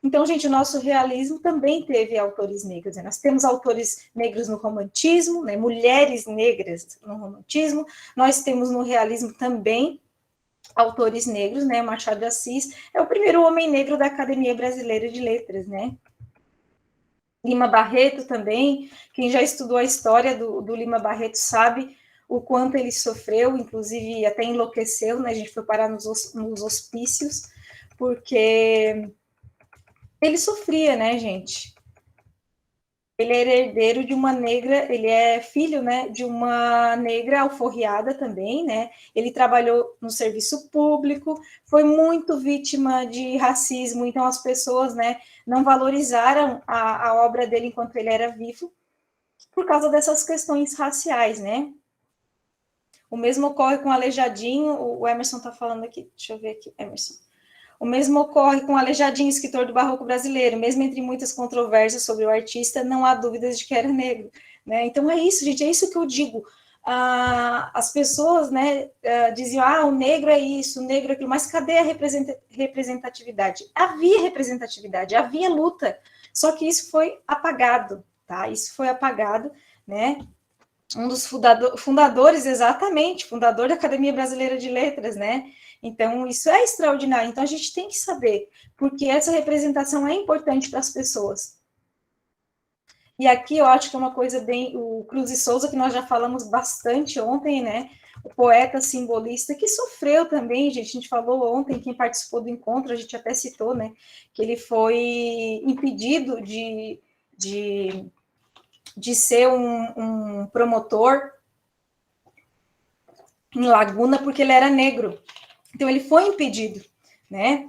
Então, gente, o nosso realismo também teve autores negros, né? Nós temos autores negros no romantismo, né? Mulheres negras no romantismo, nós temos no realismo também autores negros, né? Machado de Assis é o primeiro homem negro da Academia Brasileira de Letras, né? Lima Barreto também, quem já estudou a história do Lima Barreto sabe o quanto ele sofreu, inclusive até enlouqueceu, né? A gente foi parar nos hospícios, porque ele sofria, né, gente? Ele era herdeiro de uma negra, ele é filho, né, de uma negra alforriada também, né? Ele trabalhou no serviço público, foi muito vítima de racismo, então as pessoas, né, não valorizaram a obra dele enquanto ele era vivo, por causa dessas questões raciais, né? O mesmo ocorre com o Aleijadinho, o Emerson está falando aqui, deixa eu ver aqui, Emerson. O mesmo ocorre com o Aleijadinho, escritor do barroco brasileiro. Mesmo entre muitas controvérsias sobre o artista, não há dúvidas de que era negro, né? Então é isso, gente, é isso que eu digo. As pessoas, né, diziam, o negro é isso, o negro é aquilo, mas cadê a representatividade? Havia representatividade, havia luta, só que isso foi apagado, tá? Isso foi apagado, né? Um dos fundadores, exatamente, fundador da Academia Brasileira de Letras, né? Então, isso é extraordinário. Então, a gente tem que saber, porque essa representação é importante para as pessoas. E aqui eu acho que é uma coisa bem... O Cruz e Souza, que nós já falamos bastante ontem, né? O poeta simbolista, que sofreu também, gente. A gente falou ontem, quem participou do encontro, a gente até citou, né? Que ele foi impedido de ser um promotor em Laguna, porque ele era negro. Então, ele foi impedido, né?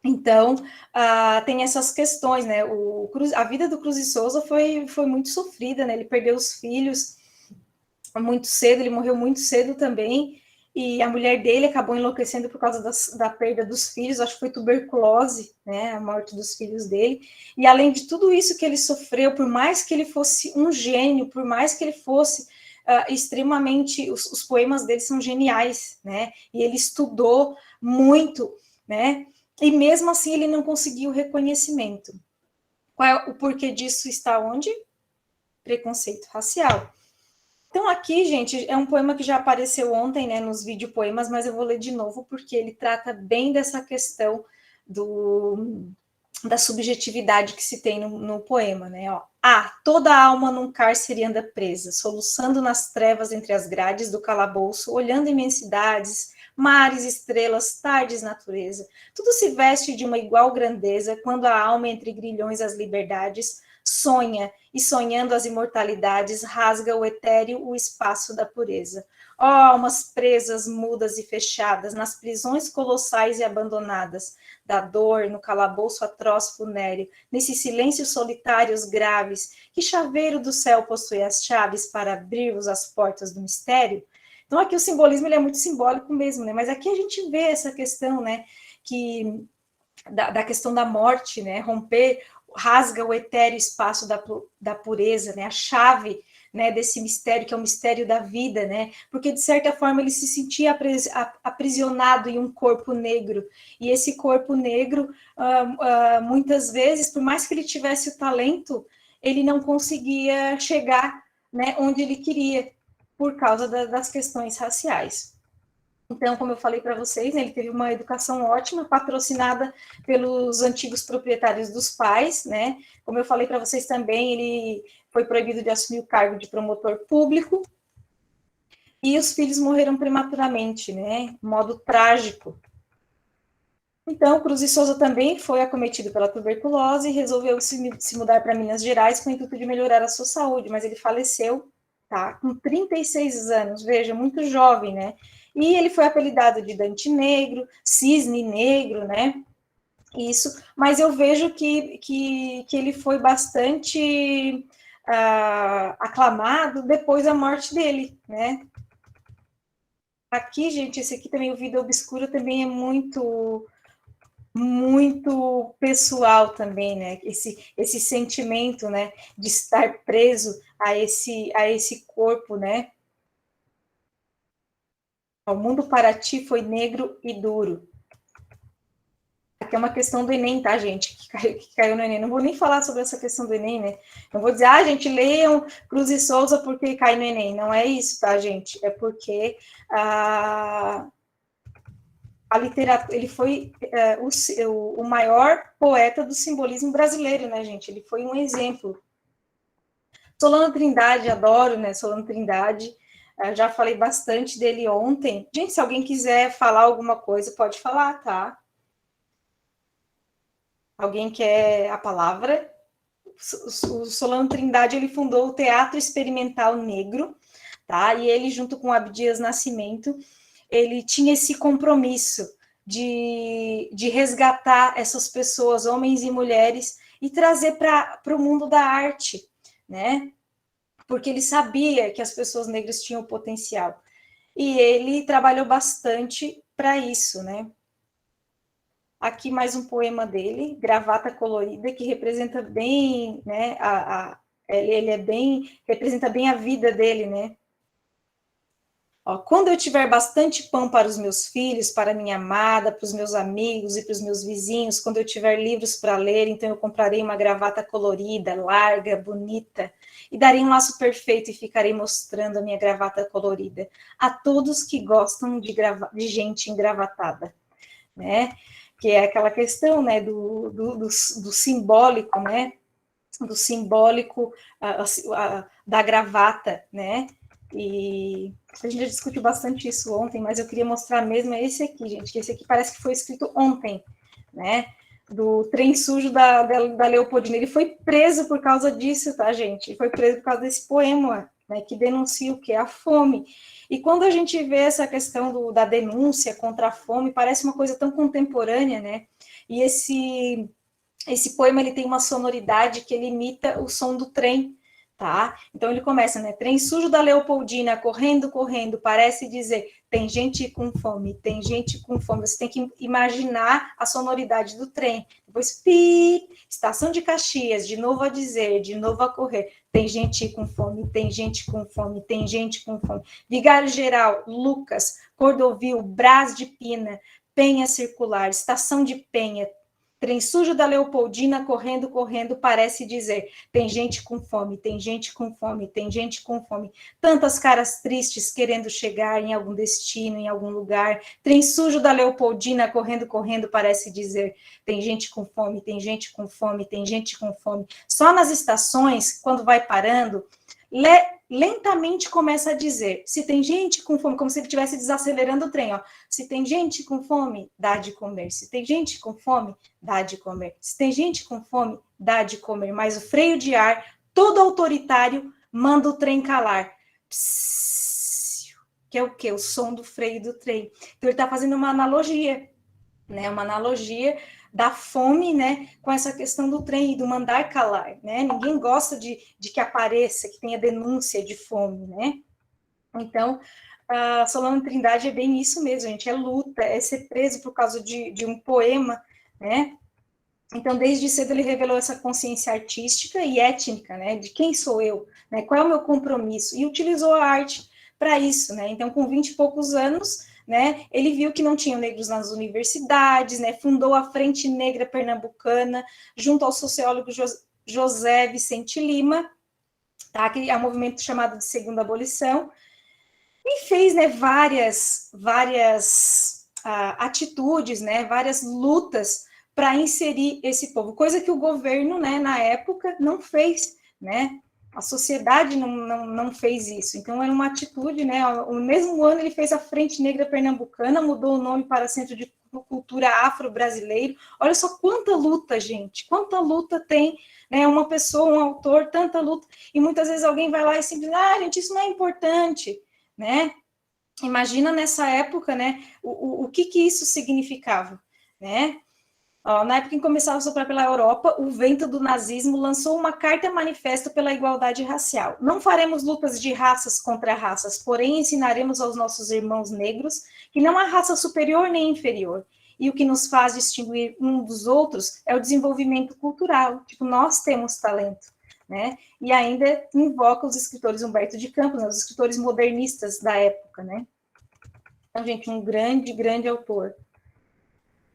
Então, tem essas questões, né? A vida do Cruz e Souza foi muito sofrida, né? Ele perdeu os filhos muito cedo, ele morreu muito cedo também, e a mulher dele acabou enlouquecendo por causa da perda dos filhos, acho que foi tuberculose, né? A morte dos filhos dele. E além de tudo isso que ele sofreu, por mais que ele fosse um gênio, por mais que ele fosse extremamente, os poemas dele são geniais, né? E ele estudou muito, né? E mesmo assim ele não conseguiu reconhecimento. Qual é o porquê disso? Está onde? Preconceito racial. Então aqui, gente, é um poema que já apareceu ontem, né, nos videopoemas, mas eu vou ler de novo porque ele trata bem dessa questão da subjetividade que se tem no poema, né? Ó, toda a alma num cárcere anda presa, soluçando nas trevas entre as grades do calabouço, olhando imensidades, mares, estrelas, tardes, natureza. Tudo se veste de uma igual grandeza, quando a alma entre grilhões as liberdades sonha, e sonhando as imortalidades, rasga o etéreo o espaço da pureza. Ó, almas presas, mudas e fechadas, nas prisões colossais e abandonadas, da dor, no calabouço atroz funéreo, nesses silêncios solitários graves, que chaveiro do céu possui as chaves para abrir-vos as portas do mistério? Então, aqui o simbolismo ele é muito simbólico mesmo, né? Mas aqui a gente vê essa questão, né? Da questão da morte, né? Romper, rasga o etéreo espaço da pureza, né? A chave, né, desse mistério, que é o mistério da vida, né? Porque, de certa forma, ele se sentia aprisionado em um corpo negro. E esse corpo negro, muitas vezes, por mais que ele tivesse o talento, ele não conseguia chegar, né, onde ele queria, por causa das questões raciais. Então, como eu falei para vocês, né, ele teve uma educação ótima, patrocinada pelos antigos proprietários dos pais, né? Como eu falei para vocês também, ele foi proibido de assumir o cargo de promotor público, e os filhos morreram prematuramente, né? Modo trágico. Então, Cruz e Souza também foi acometido pela tuberculose e resolveu se mudar para Minas Gerais com o intuito de melhorar a sua saúde, mas ele faleceu, tá? Com 36 anos, veja, muito jovem, né? E ele foi apelidado de Dante Negro, Cisne Negro, né? Isso, mas eu vejo que ele foi bastante aclamado depois da morte dele, né? Aqui, gente, esse aqui também, o Vida Obscura, também é muito pessoal também, né? Esse sentimento, né, de estar preso a esse corpo, né? O mundo para ti foi negro e duro. Aqui é uma questão do Enem, tá, gente? Que caiu no Enem. Não vou nem falar sobre essa questão do Enem, né? Não vou dizer, gente, leiam Cruz e Souza porque cai no Enem. Não é isso, tá, gente? É porque a literatura, ele foi o maior poeta do simbolismo brasileiro, né, gente? Ele foi um exemplo. Solano Trindade, adoro, né? Solano Trindade. Já falei bastante dele ontem. Gente, se alguém quiser falar alguma coisa, pode falar, tá? Alguém quer a palavra? O Solano Trindade, ele fundou o Teatro Experimental Negro, tá? E ele, junto com Abdias Nascimento, ele tinha esse compromisso de resgatar essas pessoas, homens e mulheres, e trazer para o mundo da arte, né? Porque ele sabia que as pessoas negras tinham potencial. E ele trabalhou bastante para isso, né? Aqui mais um poema dele, Gravata Colorida, que representa bem, né, representa bem a vida dele, né? Ó, quando eu tiver bastante pão para os meus filhos, para minha amada, para os meus amigos e para os meus vizinhos, quando eu tiver livros para ler, então eu comprarei uma gravata colorida, larga, bonita, e darei um laço perfeito e ficarei mostrando a minha gravata colorida a todos que gostam de gente engravatada, né? Que é aquela questão, né, do simbólico, né, do simbólico da gravata, né, e a gente já discutiu bastante isso ontem, mas eu queria mostrar mesmo esse aqui, gente, que esse aqui parece que foi escrito ontem, né, do Trem Sujo da Leopoldina. Ele foi preso por causa disso, tá, gente? Ele foi preso por causa desse poema, né, que denuncia o que? A fome. E quando a gente vê essa questão da denúncia contra a fome, parece uma coisa tão contemporânea, né? E esse poema, ele tem uma sonoridade que ele imita o som do trem, tá? Então ele começa, né? Trem sujo da Leopoldina, correndo, correndo, parece dizer, tem gente com fome, tem gente com fome. Você tem que imaginar a sonoridade do trem. Depois, pi, estação de Caxias, de novo a dizer, de novo a correr. Tem gente com fome, tem gente com fome, tem gente com fome. Vigário Geral, Lucas, Cordovil, Brás de Pina, Penha Circular, Estação de Penha, trem sujo da Leopoldina, correndo, correndo, parece dizer, tem gente com fome, tem gente com fome, tem gente com fome. Tantas caras tristes querendo chegar em algum destino, em algum lugar. Trem sujo da Leopoldina, correndo, correndo, parece dizer, tem gente com fome, tem gente com fome, tem gente com fome. Só nas estações, quando vai parando, lentamente começa a dizer, se tem gente com fome, como se ele estivesse desacelerando o trem, ó. Se tem gente com fome, dá de comer. Se tem gente com fome, dá de comer. Se tem gente com fome, dá de comer. Mas o freio de ar, todo autoritário, manda o trem calar. Psiu, que é o quê? O som do freio do trem. Então ele está fazendo uma analogia, né? Uma analogia da fome, né, com essa questão do trem e do mandar calar, né? Ninguém gosta de que apareça, que tenha denúncia de fome, né? Então, a Solano Trindade é bem isso mesmo, gente, é luta, é ser preso por causa de um poema, né? Então, desde cedo ele revelou essa consciência artística e étnica, né, de quem sou eu, né, qual é o meu compromisso, e utilizou a arte para isso, né? Então, com 20 e poucos anos, né, ele viu que não tinham negros nas universidades, né, fundou a Frente Negra Pernambucana, junto ao sociólogo José Vicente Lima, tá, que é um movimento chamado de Segunda Abolição, e fez, né, várias atitudes, né, várias lutas para inserir esse povo, coisa que o governo, né, na época, não fez, né, A sociedade não fez isso. Então, era uma atitude, né? No mesmo ano, ele fez a Frente Negra Pernambucana, mudou o nome para Centro de Cultura Afro-Brasileiro. Olha só quanta luta, gente. Quanta luta tem, né? Uma pessoa, um autor, tanta luta. E muitas vezes alguém vai lá e simplesmente, gente, isso não é importante, né? Imagina nessa época, né? O que isso significava, né? Na época em que começava a soprar pela Europa, o vento do nazismo lançou uma carta manifesto pela igualdade racial. Não faremos lutas de raças contra raças, porém ensinaremos aos nossos irmãos negros que não há raça superior nem inferior. E o que nos faz distinguir um dos outros é o desenvolvimento cultural. Tipo, nós temos talento, né? E ainda invoca os escritores Humberto de Campos, né? Os escritores modernistas da época, né? Então, gente, um grande, grande autor.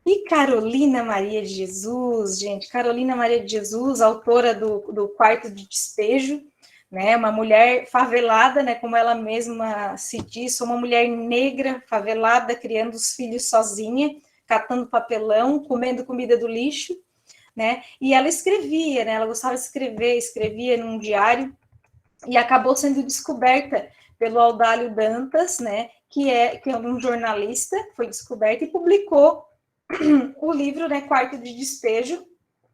E Carolina Maria de Jesus, gente, Carolina Maria de Jesus, autora do Quarto de Despejo, né, uma mulher favelada, né, como ela mesma se diz, uma mulher negra, favelada, criando os filhos sozinha, catando papelão, comendo comida do lixo, né, e ela escrevia, né, ela gostava de escrever, escrevia num diário, e acabou sendo descoberta pelo Audálio Dantas, né, que é um jornalista, foi descoberto e publicou o livro, né, Quarto de Despejo.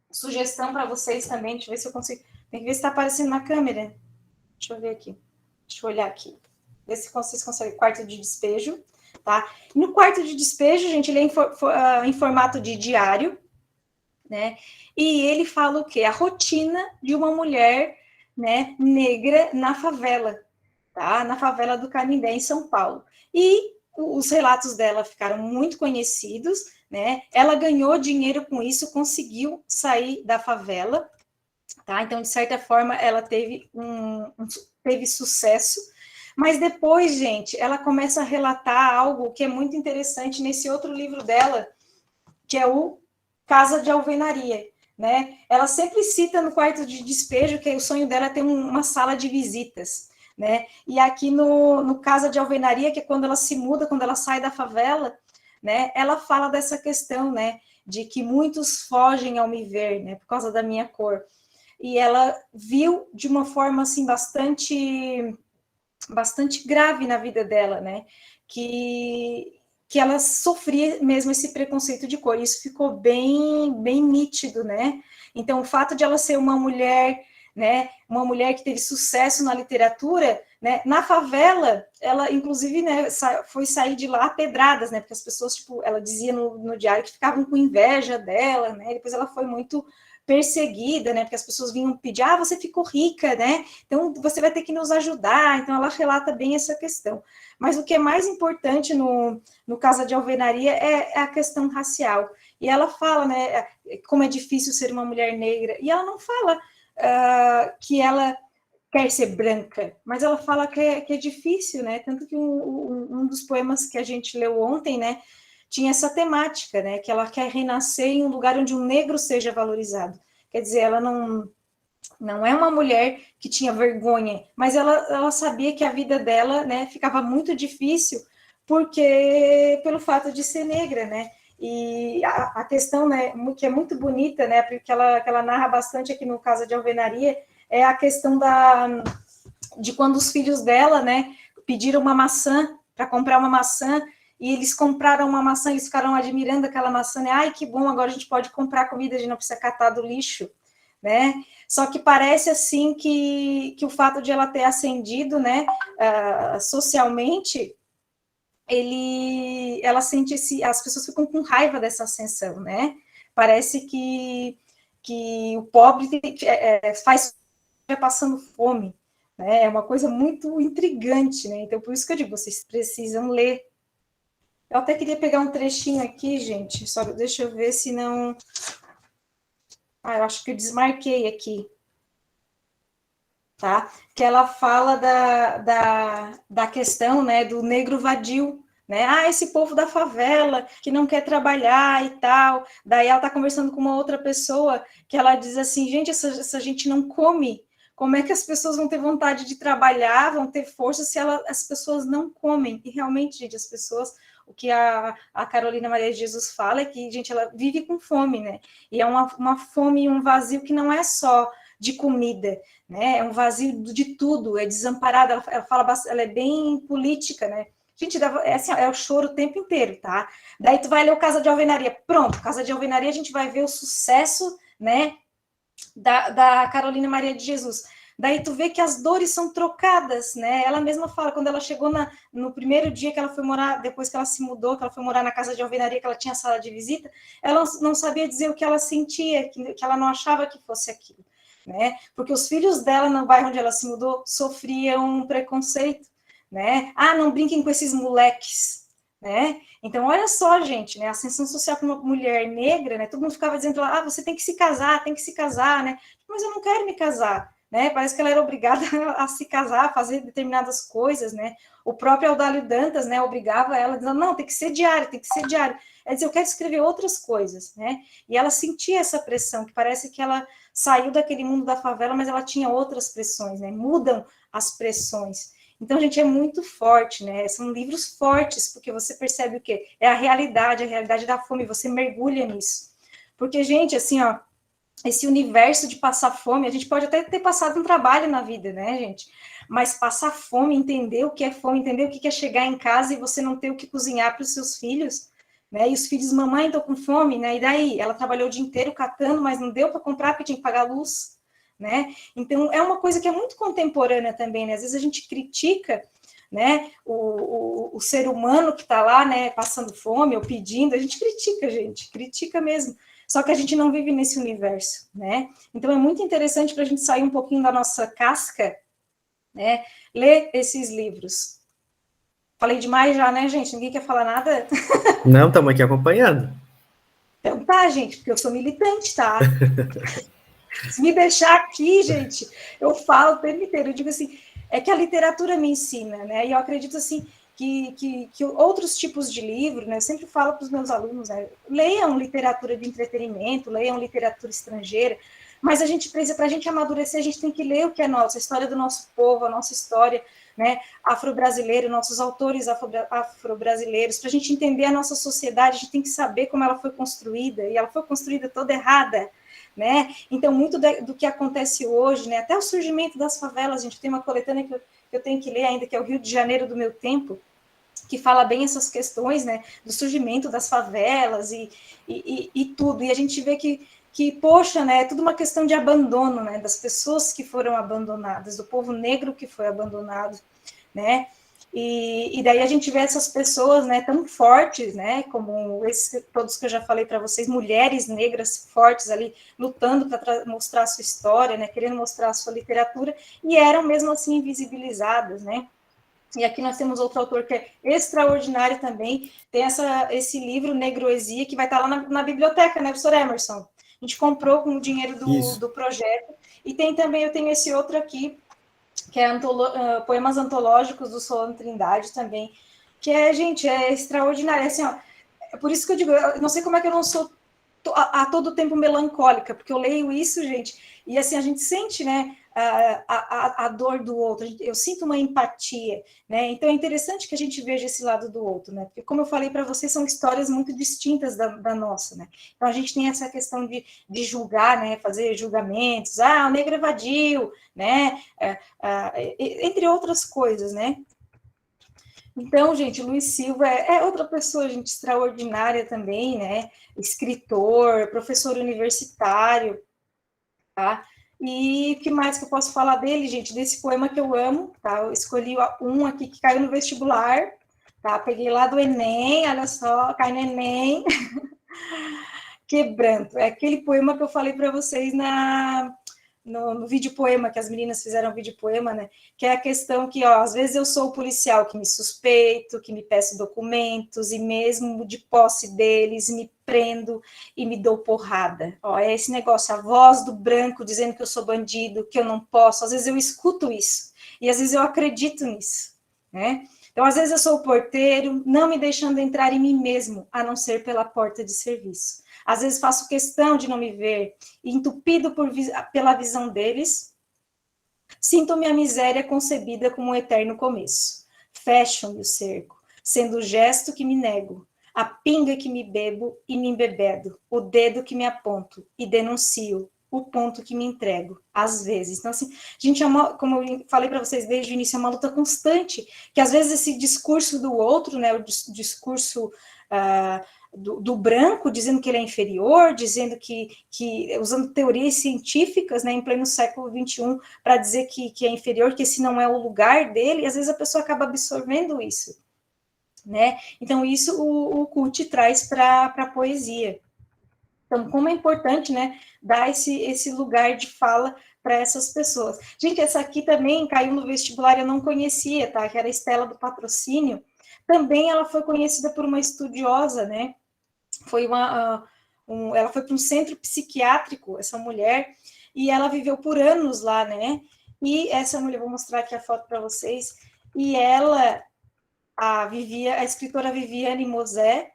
Sugestão para vocês também, deixa eu ver se eu consigo, tem que ver se está aparecendo na câmera, deixa eu ver aqui, deixa eu olhar aqui, ver se vocês conseguem, Quarto de Despejo, tá? No Quarto de Despejo, gente, ele é em formato de diário, né, e ele fala o quê? A rotina de uma mulher, né, negra na favela, tá? Na favela do Canindé, em São Paulo, e os relatos dela ficaram muito conhecidos, né? Ela ganhou dinheiro com isso, conseguiu sair da favela, tá? Então, de certa forma, ela teve teve sucesso, mas depois, gente, ela começa a relatar algo que é muito interessante nesse outro livro dela, que é o Casa de Alvenaria, né? Ela sempre cita no Quarto de Despejo que o sonho dela é ter uma sala de visitas, né? E aqui no Casa de Alvenaria, que é quando ela se muda, quando ela sai da favela, né? Ela fala dessa questão, né? De que muitos fogem ao me ver, né? Por causa da minha cor. E ela viu de uma forma, assim, bastante grave na vida dela, né? Que ela sofria mesmo esse preconceito de cor. Isso ficou bem nítido, né? Então, o fato de ela ser uma mulher, né, uma mulher que teve sucesso na literatura, né, na favela, ela, inclusive, né, foi sair de lá a pedradas, né, porque as pessoas, tipo, ela dizia no diário que ficavam com inveja dela, né, depois ela foi muito perseguida, né, porque as pessoas vinham pedir, você ficou rica, né, então você vai ter que nos ajudar, então ela relata bem essa questão. Mas o que é mais importante no Casa de Alvenaria é a questão racial, e ela fala, né, como é difícil ser uma mulher negra, e ela não fala que ela quer ser branca, mas ela fala que é difícil, né? Tanto que um dos poemas que a gente leu ontem, né, tinha essa temática, né? Que ela quer renascer em um lugar onde o negro seja valorizado. Quer dizer, ela não é uma mulher que tinha vergonha, mas ela sabia que a vida dela, né, ficava muito difícil pelo fato de ser negra, né? E a questão, né, que é muito bonita, né, porque ela narra bastante aqui no Casa de Alvenaria, é a questão de quando os filhos dela, né, pediram uma maçã, para comprar uma maçã, e eles compraram uma maçã, eles ficaram admirando aquela maçã, né, ai, que bom, agora a gente pode comprar comida, a gente não precisa catar do lixo, né, só que parece, assim, que o fato de ela ter ascendido, né, socialmente, ela sente as pessoas ficam com raiva dessa ascensão, né? Parece que o pobre faz passando fome, né? É uma coisa muito intrigante, né? Então, por isso que eu digo, vocês precisam ler. Eu até queria pegar um trechinho aqui, gente, só deixa eu ver se não... eu acho que eu desmarquei aqui. Tá? Que ela fala da questão, né, do negro vadio, né? Esse povo da favela que não quer trabalhar e tal. Daí ela está conversando com uma outra pessoa que ela diz assim, gente, essa gente não come. Como é que as pessoas vão ter vontade de trabalhar, vão ter força se as pessoas não comem? E realmente, gente, as pessoas... O que a Carolina Maria de Jesus fala é que, gente, ela vive com fome, né? E é uma fome e um vazio que não é só de comida, né? É um vazio de tudo, é desamparada, ela é bem política, né? Gente, é assim, é o choro o tempo inteiro, tá? Daí tu vai ler o Casa de Alvenaria, pronto, Casa de Alvenaria a gente vai ver o sucesso, né, da Carolina Maria de Jesus. Daí tu vê que as dores são trocadas, né? Ela mesma fala, quando ela chegou no primeiro dia que ela foi morar, depois que ela se mudou, que ela foi morar na Casa de Alvenaria, que ela tinha sala de visita, ela não sabia dizer o que ela sentia, que ela não achava que fosse aquilo, né? Porque os filhos dela, no bairro onde ela se mudou, sofriam um preconceito, né? Ah, não brinquem com esses moleques, né? Então, olha só, gente, né? A ascensão social para uma mulher negra, né? Todo mundo ficava dizendo, ah, você tem que se casar, né? Mas eu não quero me casar, né? Parece que ela era obrigada a se casar, a fazer determinadas coisas, né? O próprio Audálio Dantas, né, obrigava ela, dizendo, não, tem que ser diário. Ela dizia, eu quero escrever outras coisas, né? E ela sentia essa pressão, que parece que ela saiu daquele mundo da favela, mas ela tinha outras pressões, né? Mudam as pressões. Então, gente, é muito forte, né? São livros fortes, porque você percebe o quê? É a realidade da fome, você mergulha nisso. Porque, gente, assim, ó, esse universo de passar fome, a gente pode até ter passado um trabalho na vida, né, gente? Mas passar fome, entender o que é fome, entender o que é chegar em casa e você não ter o que cozinhar para os seus filhos, né? E os filhos, mamãe, estou com fome, né? E daí? Ela trabalhou o dia inteiro catando, mas não deu para comprar porque tinha que pagar a luz, né? Então, é uma coisa que é muito contemporânea também, né? Às vezes a gente critica, né, o ser humano que está lá, né, passando fome ou pedindo, a gente, critica mesmo. Só que a gente não vive nesse universo, né? Então, é muito interessante para a gente sair um pouquinho da nossa casca, né? Ler esses livros. Falei demais já, né, gente? Ninguém quer falar nada? Não, estamos aqui acompanhando. Então tá, gente, porque eu sou militante, tá? Se me deixar aqui, gente, eu falo o tempo inteiro. Eu digo assim, é que a literatura me ensina, né? E eu acredito, assim, que outros tipos de livro, né? Eu sempre falo para os meus alunos, né? Leiam literatura de entretenimento, leiam literatura estrangeira, mas a gente precisa, para a gente amadurecer, a gente tem que ler o que é nosso, a história do nosso povo, a nossa história, né, afro-brasileira, nossos autores afro-brasileiros, para a gente entender a nossa sociedade, a gente tem que saber como ela foi construída, e ela foi construída toda errada, né? Então, muito do que acontece hoje, né, até o surgimento das favelas, a gente tem uma coletânea que eu tenho que ler ainda, que é o Rio de Janeiro do Meu Tempo, que fala bem essas questões, né, do surgimento das favelas e tudo, e a gente vê que poxa, né, é tudo uma questão de abandono, né, das pessoas que foram abandonadas, do povo negro que foi abandonado, né, e daí a gente vê essas pessoas, né, tão fortes, né, como todos que eu já falei para vocês, mulheres negras fortes ali, lutando para mostrar a sua história, né, querendo mostrar a sua literatura, e eram mesmo assim invisibilizadas, né. E aqui nós temos outro autor que é extraordinário também, tem esse livro, Negroesia, que vai estar lá na biblioteca, né, professor Emerson? A gente comprou com o dinheiro do projeto, e tem também, eu tenho esse outro aqui, que é Poemas Antológicos do Solano Trindade também, que é, gente, é extraordinário, assim, ó, é por isso que eu digo, eu não sei como é que eu não sou a todo tempo melancólica, porque eu leio isso, gente, e assim, a gente sente, né, a dor do outro, eu sinto uma empatia, né, então é interessante que a gente veja esse lado do outro, né, porque como eu falei para vocês, são histórias muito distintas da nossa, né, então a gente tem essa questão de julgar, né, fazer julgamentos, o negro evadiu, né, entre outras coisas, né. Então, gente, Luiz Silva é outra pessoa, gente, extraordinária também, né, escritor, professor universitário, tá? E o que mais que eu posso falar dele, gente? Desse poema que eu amo, tá? Eu escolhi um aqui que caiu no vestibular, tá? Peguei lá do Enem, olha só, cai no Enem. Quebranto. É aquele poema que eu falei para vocês no vídeo poema, que as meninas fizeram vídeo poema, né? Que é a questão que, ó, às vezes eu sou o policial que me suspeito, que me peço documentos, e mesmo de posse deles, me prendo e me dou porrada. Ó, é esse negócio, a voz do branco dizendo que eu sou bandido, que eu não posso. Às vezes eu escuto isso, e às vezes eu acredito nisso, né? Então, às vezes eu sou o porteiro, não me deixando entrar em mim mesmo, a não ser pela porta de serviço. Às vezes faço questão de não me ver, entupido pela visão deles, sinto minha miséria concebida como um eterno começo. Fecho-me o cerco, sendo o gesto que me nego, a pinga que me bebo e me embebedo, o dedo que me aponto e denuncio o ponto que me entrego, às vezes. Então, assim, gente, como eu falei para vocês desde o início, é uma luta constante, que às vezes esse discurso do outro, né, o discurso do branco, dizendo que ele é inferior, dizendo que usando teorias científicas, né, em pleno século XXI, para dizer que é inferior, que esse não é o lugar dele, e às vezes a pessoa acaba absorvendo isso, né? Então, isso o Kut traz para a poesia. Então, como é importante, né, dar esse lugar de fala para essas pessoas. Gente, essa aqui também caiu no vestibular, eu não conhecia, tá? Que era a Estela do Patrocínio. Também ela foi conhecida por uma estudiosa, né? Ela foi para um centro psiquiátrico, essa mulher, e ela viveu por anos lá, né? E essa mulher, vou mostrar aqui a foto para vocês, e ela, a escritora Viviane Mosé,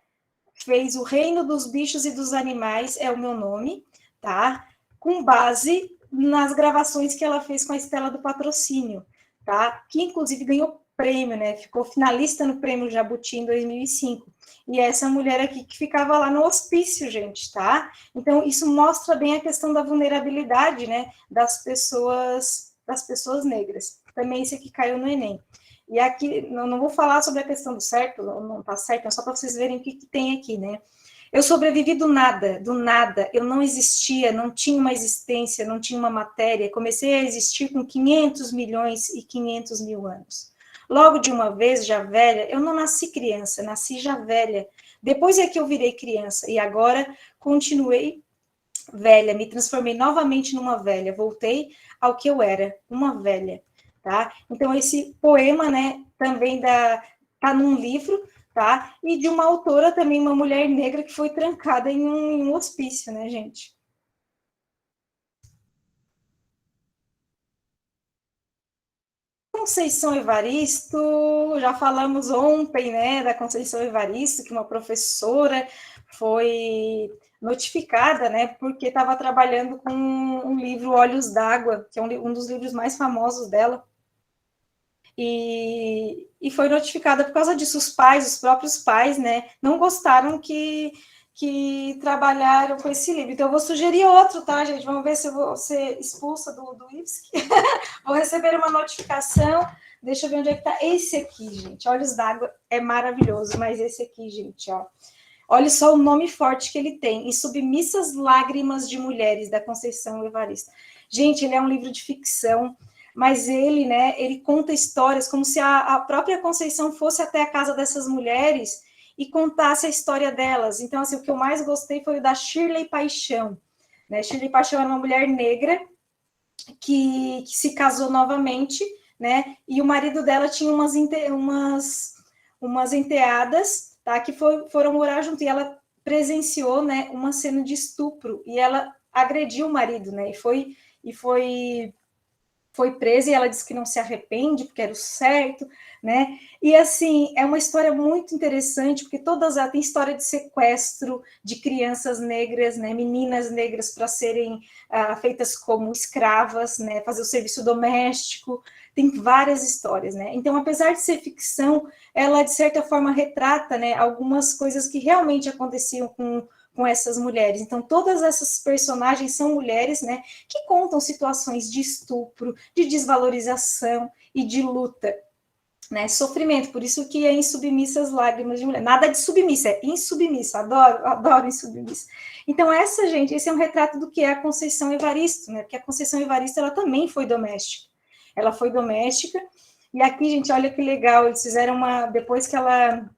fez O Reino dos Bichos e dos Animais, é o meu nome, tá? Com base nas gravações que ela fez com a Estela do Patrocínio, tá? Que inclusive ganhou prêmio, né? Ficou finalista no Prêmio Jabuti em 2005. E essa mulher aqui que ficava lá no hospício, gente, tá? Então, isso mostra bem a questão da vulnerabilidade, né? Das pessoas negras. Também esse aqui caiu no Enem. E aqui, não vou falar sobre a questão do certo, não tá certo, é só para vocês verem o que tem aqui, né? Eu sobrevivi do nada, eu não existia, não tinha uma existência, não tinha uma matéria, comecei a existir com 500 milhões e 500 mil anos. Logo de uma vez, já velha, eu não nasci criança, nasci já velha. Depois é que eu virei criança, e agora continuei velha, me transformei novamente numa velha, voltei ao que eu era, uma velha. Tá? Então, esse poema, né, também tá num livro, tá? E de uma autora também, uma mulher negra que foi trancada em um hospício, né, gente? Conceição Evaristo, já falamos ontem, né, da Conceição Evaristo, que uma professora foi notificada, né, porque estava trabalhando com um livro Olhos d'Água, que é um dos livros mais famosos dela. E foi notificada por causa disso. Os próprios pais, né, não gostaram que trabalharam com esse livro. Então, eu vou sugerir outro, tá, gente? Vamos ver se eu vou ser expulsa do IFSC. Vou receber uma notificação. Deixa eu ver onde é que tá. Esse aqui, gente. Olhos d'Água é maravilhoso, mas esse aqui, gente, ó. Olha só o nome forte que ele tem. Em Submissas Lágrimas de Mulheres, da Conceição Evaristo. Gente, ele é um livro de ficção, mas ele, né, ele conta histórias como se a própria Conceição fosse até a casa dessas mulheres e contasse a história delas. Então, assim, o que eu mais gostei foi o da Shirley Paixão, né? Shirley Paixão era uma mulher negra que se casou novamente, né? E o marido dela tinha umas enteadas, tá? Que foram morar junto, e ela presenciou, né, uma cena de estupro, e ela agrediu o marido, né? E foi presa, e ela disse que não se arrepende, porque era o certo, né? E, assim, é uma história muito interessante, porque todas elas têm história de sequestro de crianças negras, né? Meninas negras para serem feitas como escravas, né? Fazer o serviço doméstico, tem várias histórias, né? Então, apesar de ser ficção, ela, de certa forma, retrata, né, algumas coisas que realmente aconteciam com essas mulheres. Então, todas essas personagens são mulheres, né, que contam situações de estupro, de desvalorização e de luta, né, sofrimento. Por isso que é Insubmissas Lágrimas de Mulher. Nada de submissa, é insubmissa. Adoro insubmissa. Então, esse é um retrato do que é a Conceição Evaristo, né, porque a Conceição Evaristo, ela também foi doméstica. Ela foi doméstica, e aqui, gente, olha que legal, eles fizeram depois que ela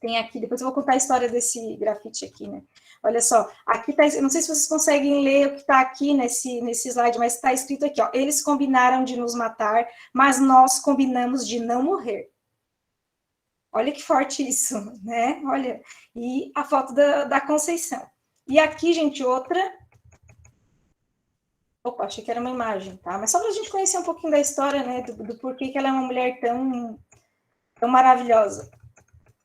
tem aqui, depois eu vou contar a história desse grafite aqui, né? Olha só, aqui tá, eu não sei se vocês conseguem ler o que está aqui nesse slide, mas está escrito aqui, ó, eles combinaram de nos matar, mas nós combinamos de não morrer. Olha que forte isso, né? Olha, e a foto da Conceição. E aqui, gente, outra. Opa, achei que era uma imagem, tá? Mas só para a gente conhecer um pouquinho da história, né, do porquê que ela é uma mulher tão maravilhosa,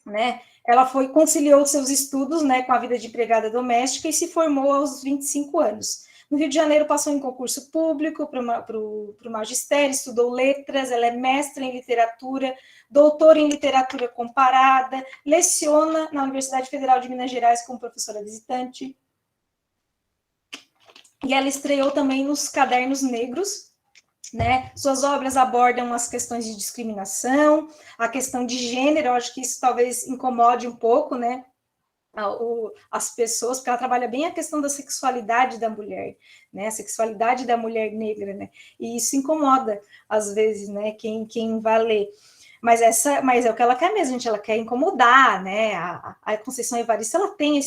né? Ela conciliou seus estudos, né, com a vida de empregada doméstica e se formou aos 25 anos. No Rio de Janeiro, passou em concurso público para o magistério, estudou letras, ela é mestra em literatura, doutora em literatura comparada, leciona na Universidade Federal de Minas Gerais como professora visitante. e ela estreou também nos Cadernos Negros, né? Suas obras abordam as questões de discriminação, a questão de gênero, eu acho que isso talvez incomode um pouco, né? As pessoas, porque ela trabalha bem a questão da sexualidade da mulher, né? A sexualidade da mulher negra, né? E isso incomoda, às vezes, né? Quem vai ler. Mas é o que ela quer mesmo, gente. Ela quer incomodar, né? A Conceição Evaristo, ela tem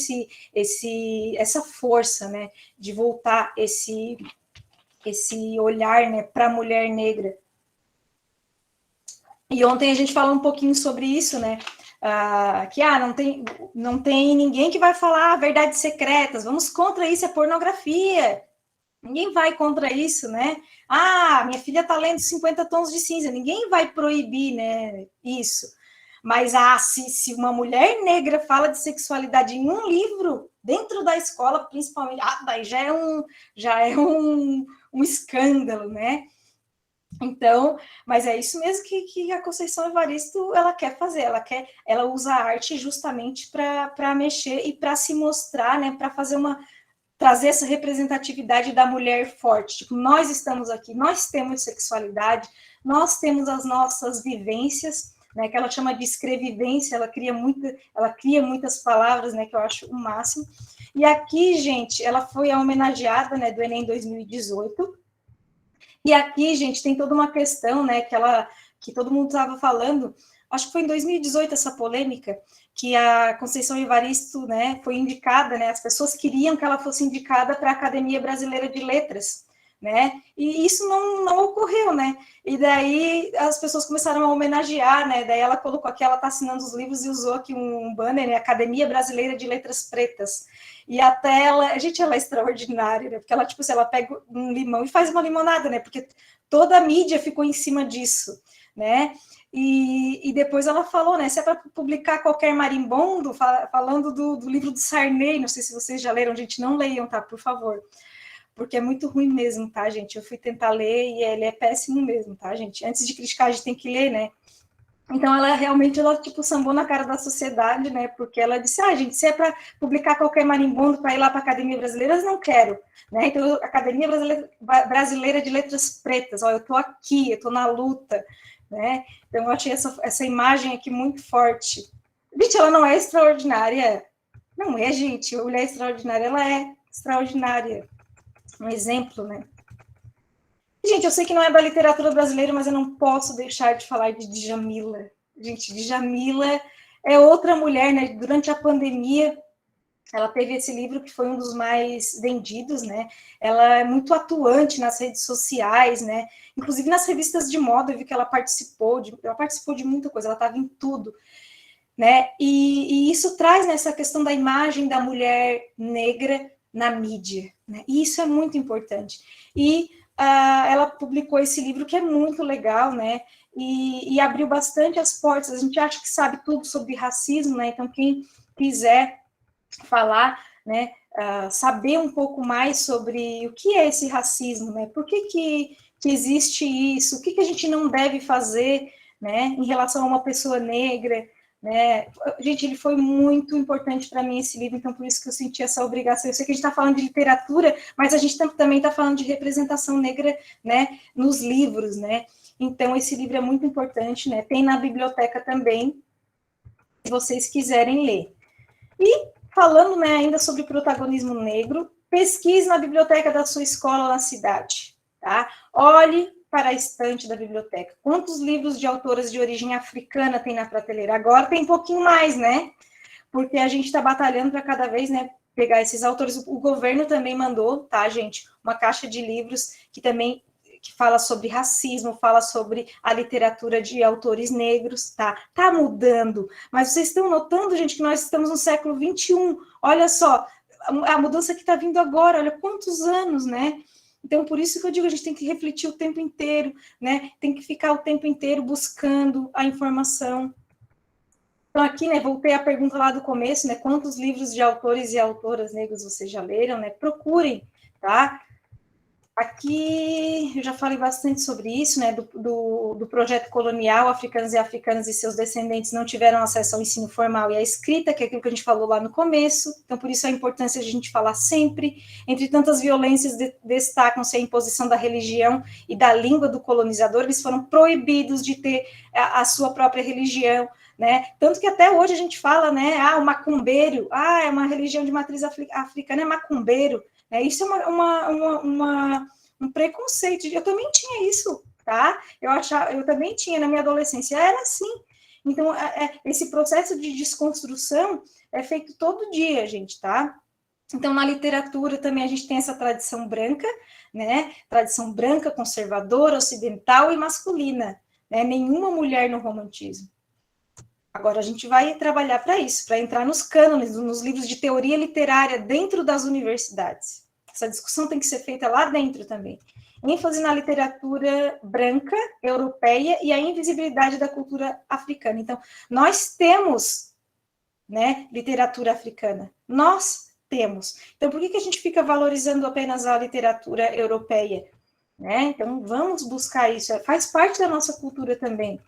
essa força, né? De voltar esse olhar, né? Para a mulher negra. E ontem a gente falou um pouquinho sobre isso, né? Que não tem ninguém que vai falar verdades secretas. Vamos contra isso, é pornografia. Ninguém vai contra isso, né? Minha filha está lendo 50 Tons de Cinza. Ninguém vai proibir, né, isso. Mas se uma mulher negra fala de sexualidade em um livro, dentro da escola, principalmente, daí já é um escândalo, né? Então, mas é isso mesmo que a Conceição Evaristo ela quer fazer, ela usa a arte justamente para mexer e para se mostrar, né, para trazer essa representatividade da mulher forte. Tipo, nós estamos aqui, nós temos sexualidade, nós temos as nossas vivências, né, que ela chama de escrevivência, ela cria muitas palavras, né, que eu acho o máximo. E aqui, gente, ela foi a homenageada, né, do Enem 2018. E aqui, gente, tem toda uma questão, né, que todo mundo estava falando, acho que foi em 2018 essa polêmica, que a Conceição Evaristo, né, foi indicada, né, as pessoas queriam que ela fosse indicada para a Academia Brasileira de Letras, né, e isso não ocorreu, né, e daí as pessoas começaram a homenagear, né, daí ela colocou aqui, ela está assinando os livros e usou aqui um banner, né, Academia Brasileira de Letras Pretas, e até ela é extraordinária, né, porque ela, tipo, ela pega um limão e faz uma limonada, né, porque toda a mídia ficou em cima disso, né, e depois ela falou, né, se é para publicar qualquer marimbondo, falando do livro do Sarney, não sei se vocês já leram, gente, não leiam, tá, por favor, porque é muito ruim mesmo, tá, gente, eu fui tentar ler e ele é péssimo mesmo, tá, gente, antes de criticar a gente tem que ler, né. Então, ela realmente, tipo, sambou na cara da sociedade, né, porque ela disse, gente, se é para publicar qualquer marimbondo para ir lá para a Academia Brasileira, eu não quero, né, então, Academia Brasileira de Letras Pretas, eu tô aqui, eu tô na luta, né, então eu achei essa imagem aqui muito forte. Gente, ela não é extraordinária? Não é, gente, a mulher extraordinária, ela é extraordinária, um exemplo, né. Gente, eu sei que não é da literatura brasileira, mas eu não posso deixar de falar de Djamila. Gente, Djamila é outra mulher, né? Durante a pandemia, ela teve esse livro que foi um dos mais vendidos, né? Ela é muito atuante nas redes sociais, né? Inclusive nas revistas de moda, eu vi que ela participou de muita coisa, ela estava em tudo, né? E isso traz nessa questão da imagem da mulher negra na mídia, né? E isso é muito importante. E ela publicou esse livro que é muito legal, né, e abriu bastante as portas. A gente acha que sabe tudo sobre racismo, né, então quem quiser falar, né, saber um pouco mais sobre o que é esse racismo, né, por que existe isso, o que a gente não deve fazer, né, em relação a uma pessoa negra, né, gente, ele foi muito importante para mim esse livro, então por isso que eu senti essa obrigação. Eu sei que a gente está falando de literatura, mas a gente também está falando de representação negra, né, nos livros, né, então esse livro é muito importante, né, tem na biblioteca também, se vocês quiserem ler. E falando, né, ainda sobre protagonismo negro, pesquise na biblioteca da sua escola na cidade, tá, olhe para a estante da biblioteca. Quantos livros de autoras de origem africana tem na prateleira? Agora tem um pouquinho mais, né? Porque a gente está batalhando para cada vez, né, pegar esses autores. O governo também mandou, tá, gente, uma caixa de livros que fala sobre racismo, fala sobre a literatura de autores negros, tá? Tá mudando. Mas vocês estão notando, gente, que nós estamos no século XXI. Olha só, a mudança que está vindo agora, olha quantos anos, né? Então, por isso que eu digo, a gente tem que refletir o tempo inteiro, né? Tem que ficar o tempo inteiro buscando a informação. Então, aqui, né, voltei à pergunta lá do começo, né? Quantos livros de autores e autoras negros vocês já leram, né? Procurem, tá? Aqui eu já falei bastante sobre isso, né, do projeto colonial, africanos e africanas e seus descendentes não tiveram acesso ao ensino formal e à escrita, que é aquilo que a gente falou lá no começo, então por isso a importância de a gente falar sempre. Entre tantas violências, destacam-se a imposição da religião e da língua do colonizador, eles foram proibidos de ter a sua própria religião, né, tanto que até hoje a gente fala, né, o macumbeiro, é uma religião de matriz africana, é macumbeiro. Isso é um preconceito. Eu também tinha isso, tá? Eu também tinha na minha adolescência, era assim. Então, esse processo de desconstrução é feito todo dia, gente, tá? Então, na literatura também a gente tem essa tradição branca, né? Tradição branca, conservadora, ocidental e masculina, né? Nenhuma mulher no romantismo. Agora, a gente vai trabalhar para isso, para entrar nos cânones, nos livros de teoria literária dentro das universidades. Essa discussão tem que ser feita lá dentro também. ênfase na literatura branca, europeia, e a invisibilidade da cultura africana. Então, nós temos, né, literatura africana. Nós temos. Então, por que a gente fica valorizando apenas a literatura europeia? Né? Então, vamos buscar isso. Faz parte da nossa cultura também.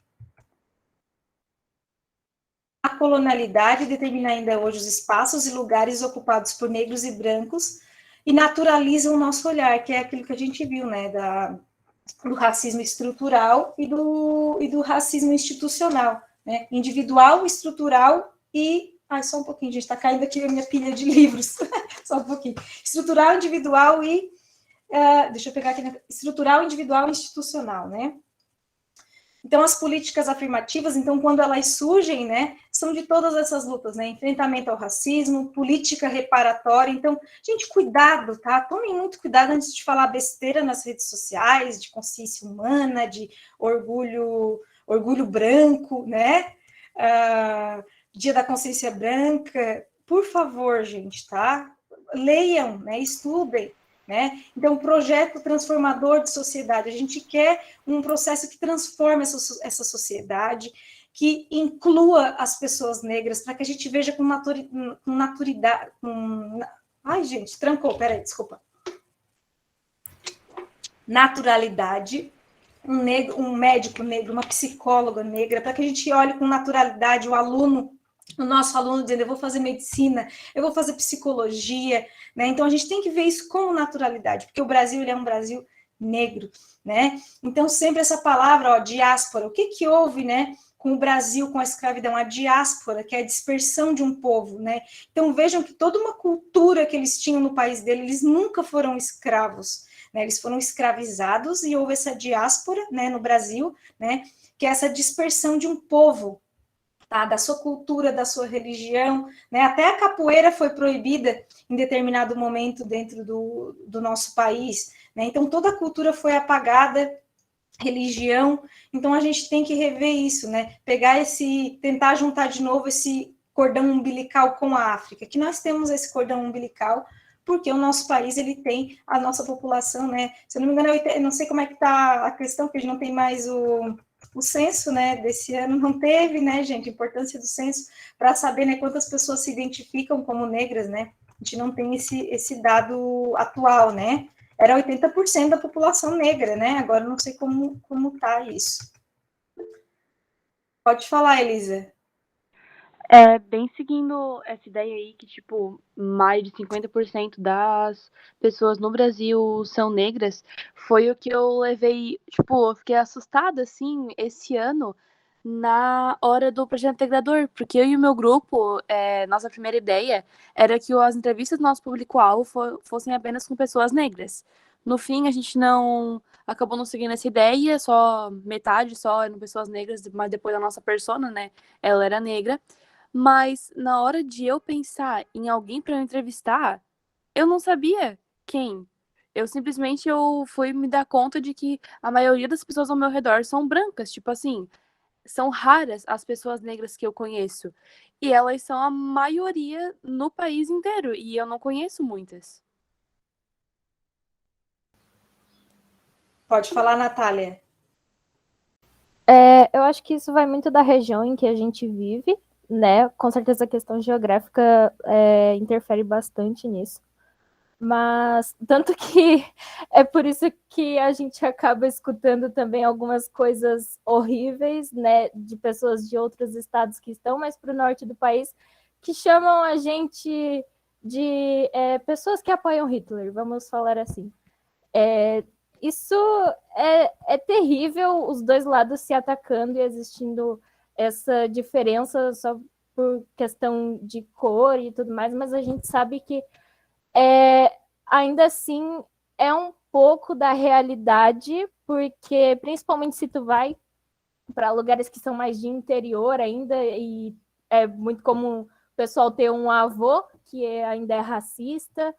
A colonialidade determina ainda hoje os espaços e lugares ocupados por negros e brancos e naturaliza o nosso olhar, que é aquilo que a gente viu, né, do racismo estrutural e do racismo institucional, né, individual, estrutural e... só um pouquinho, gente, está caindo aqui a minha pilha de livros, só um pouquinho. Estrutural, individual e... deixa eu pegar aqui, estrutural, individual e institucional, né? Então, as políticas afirmativas, então, quando elas surgem, né, são de todas essas lutas, né, enfrentamento ao racismo, política reparatória. Então, gente, cuidado, tá? Tomem muito cuidado antes de falar besteira nas redes sociais, de consciência humana, de orgulho branco, né? Dia da consciência branca. Por favor, gente, tá? Leiam, né, estudem. Né? Então, projeto transformador de sociedade. A gente quer um processo que transforme essa sociedade, que inclua as pessoas negras, para que a gente veja com naturalidade. Ai, gente, trancou, peraí, desculpa. Naturalidade, um médico negro, uma psicóloga negra, para que a gente olhe com naturalidade o nosso aluno dizendo, eu vou fazer medicina, eu vou fazer psicologia, né? Então, a gente tem que ver isso com naturalidade, porque o Brasil, ele é um Brasil negro, né? Então, sempre essa palavra, diáspora, o que houve, né, com o Brasil, com a escravidão? A diáspora, que é a dispersão de um povo, né? Então, vejam que toda uma cultura que eles tinham no país dele, eles nunca foram escravos, né? Eles foram escravizados e houve essa diáspora, né, no Brasil, né, que é essa dispersão de um povo, tá, da sua cultura, da sua religião, né? Até a capoeira foi proibida em determinado momento dentro do nosso país, né? Então, toda a cultura foi apagada, religião, então a gente tem que rever isso, né? Tentar juntar de novo esse cordão umbilical com a África, que nós temos esse cordão umbilical, porque o nosso país, ele tem a nossa população, né? Se eu não me engano, eu não sei como é que está a questão, porque a gente não tem mais o censo, né, desse ano não teve, né, gente, a importância do censo para saber, né, quantas pessoas se identificam como negras, né, a gente não tem esse dado atual, né, era 80% da população negra, né, agora não sei como tá isso. Pode falar, Elisa. Bem seguindo essa ideia aí que, tipo, mais de 50% das pessoas no Brasil são negras, foi o que eu levei, tipo, eu fiquei assustada, assim, esse ano, na hora do projeto integrador, porque eu e o meu grupo, nossa primeira ideia era que as entrevistas do nosso público-alvo fossem apenas com pessoas negras. No fim, a gente acabou não seguindo essa ideia, só metade só eram pessoas negras, mas depois a nossa persona, né, ela era negra. Mas na hora de eu pensar em alguém para eu entrevistar, eu não sabia quem. Eu fui me dar conta de que a maioria das pessoas ao meu redor são brancas, tipo assim, são raras as pessoas negras que eu conheço. E elas são a maioria no país inteiro, e eu não conheço muitas. Pode falar, Natália. Eu acho que isso vai muito da região em que a gente vive, né? Com certeza a questão geográfica interfere bastante nisso. Mas tanto que é por isso que a gente acaba escutando também algumas coisas horríveis, né, de pessoas de outros estados que estão mais para o norte do país, que chamam a gente de pessoas que apoiam Hitler, vamos falar assim. Isso é terrível, os dois lados se atacando e existindo essa diferença só por questão de cor e tudo mais, mas a gente sabe que ainda assim é um pouco da realidade, porque principalmente se tu vai para lugares que são mais de interior ainda, e é muito comum o pessoal ter um avô que ainda é racista,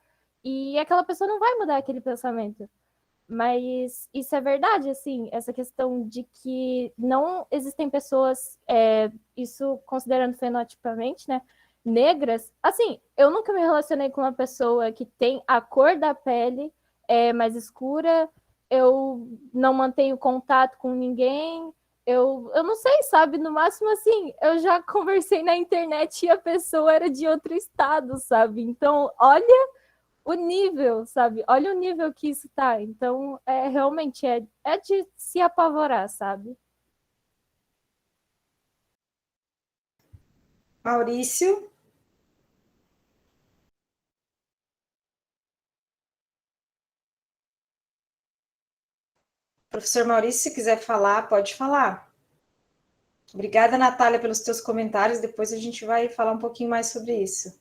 e aquela pessoa não vai mudar aquele pensamento. Mas isso é verdade, assim, essa questão de que não existem pessoas, isso considerando fenotipamente, né, negras. Assim, eu nunca me relacionei com uma pessoa que tem a cor da pele mais escura, eu não mantenho contato com ninguém, eu não sei, sabe, no máximo, assim, eu já conversei na internet e a pessoa era de outro estado, sabe, então, olha o nível, sabe? Olha o nível que isso tá. Então, realmente é de se apavorar, sabe? Maurício? Professor Maurício, se quiser falar, pode falar. Obrigada, Natália, pelos teus comentários. Depois a gente vai falar um pouquinho mais sobre isso.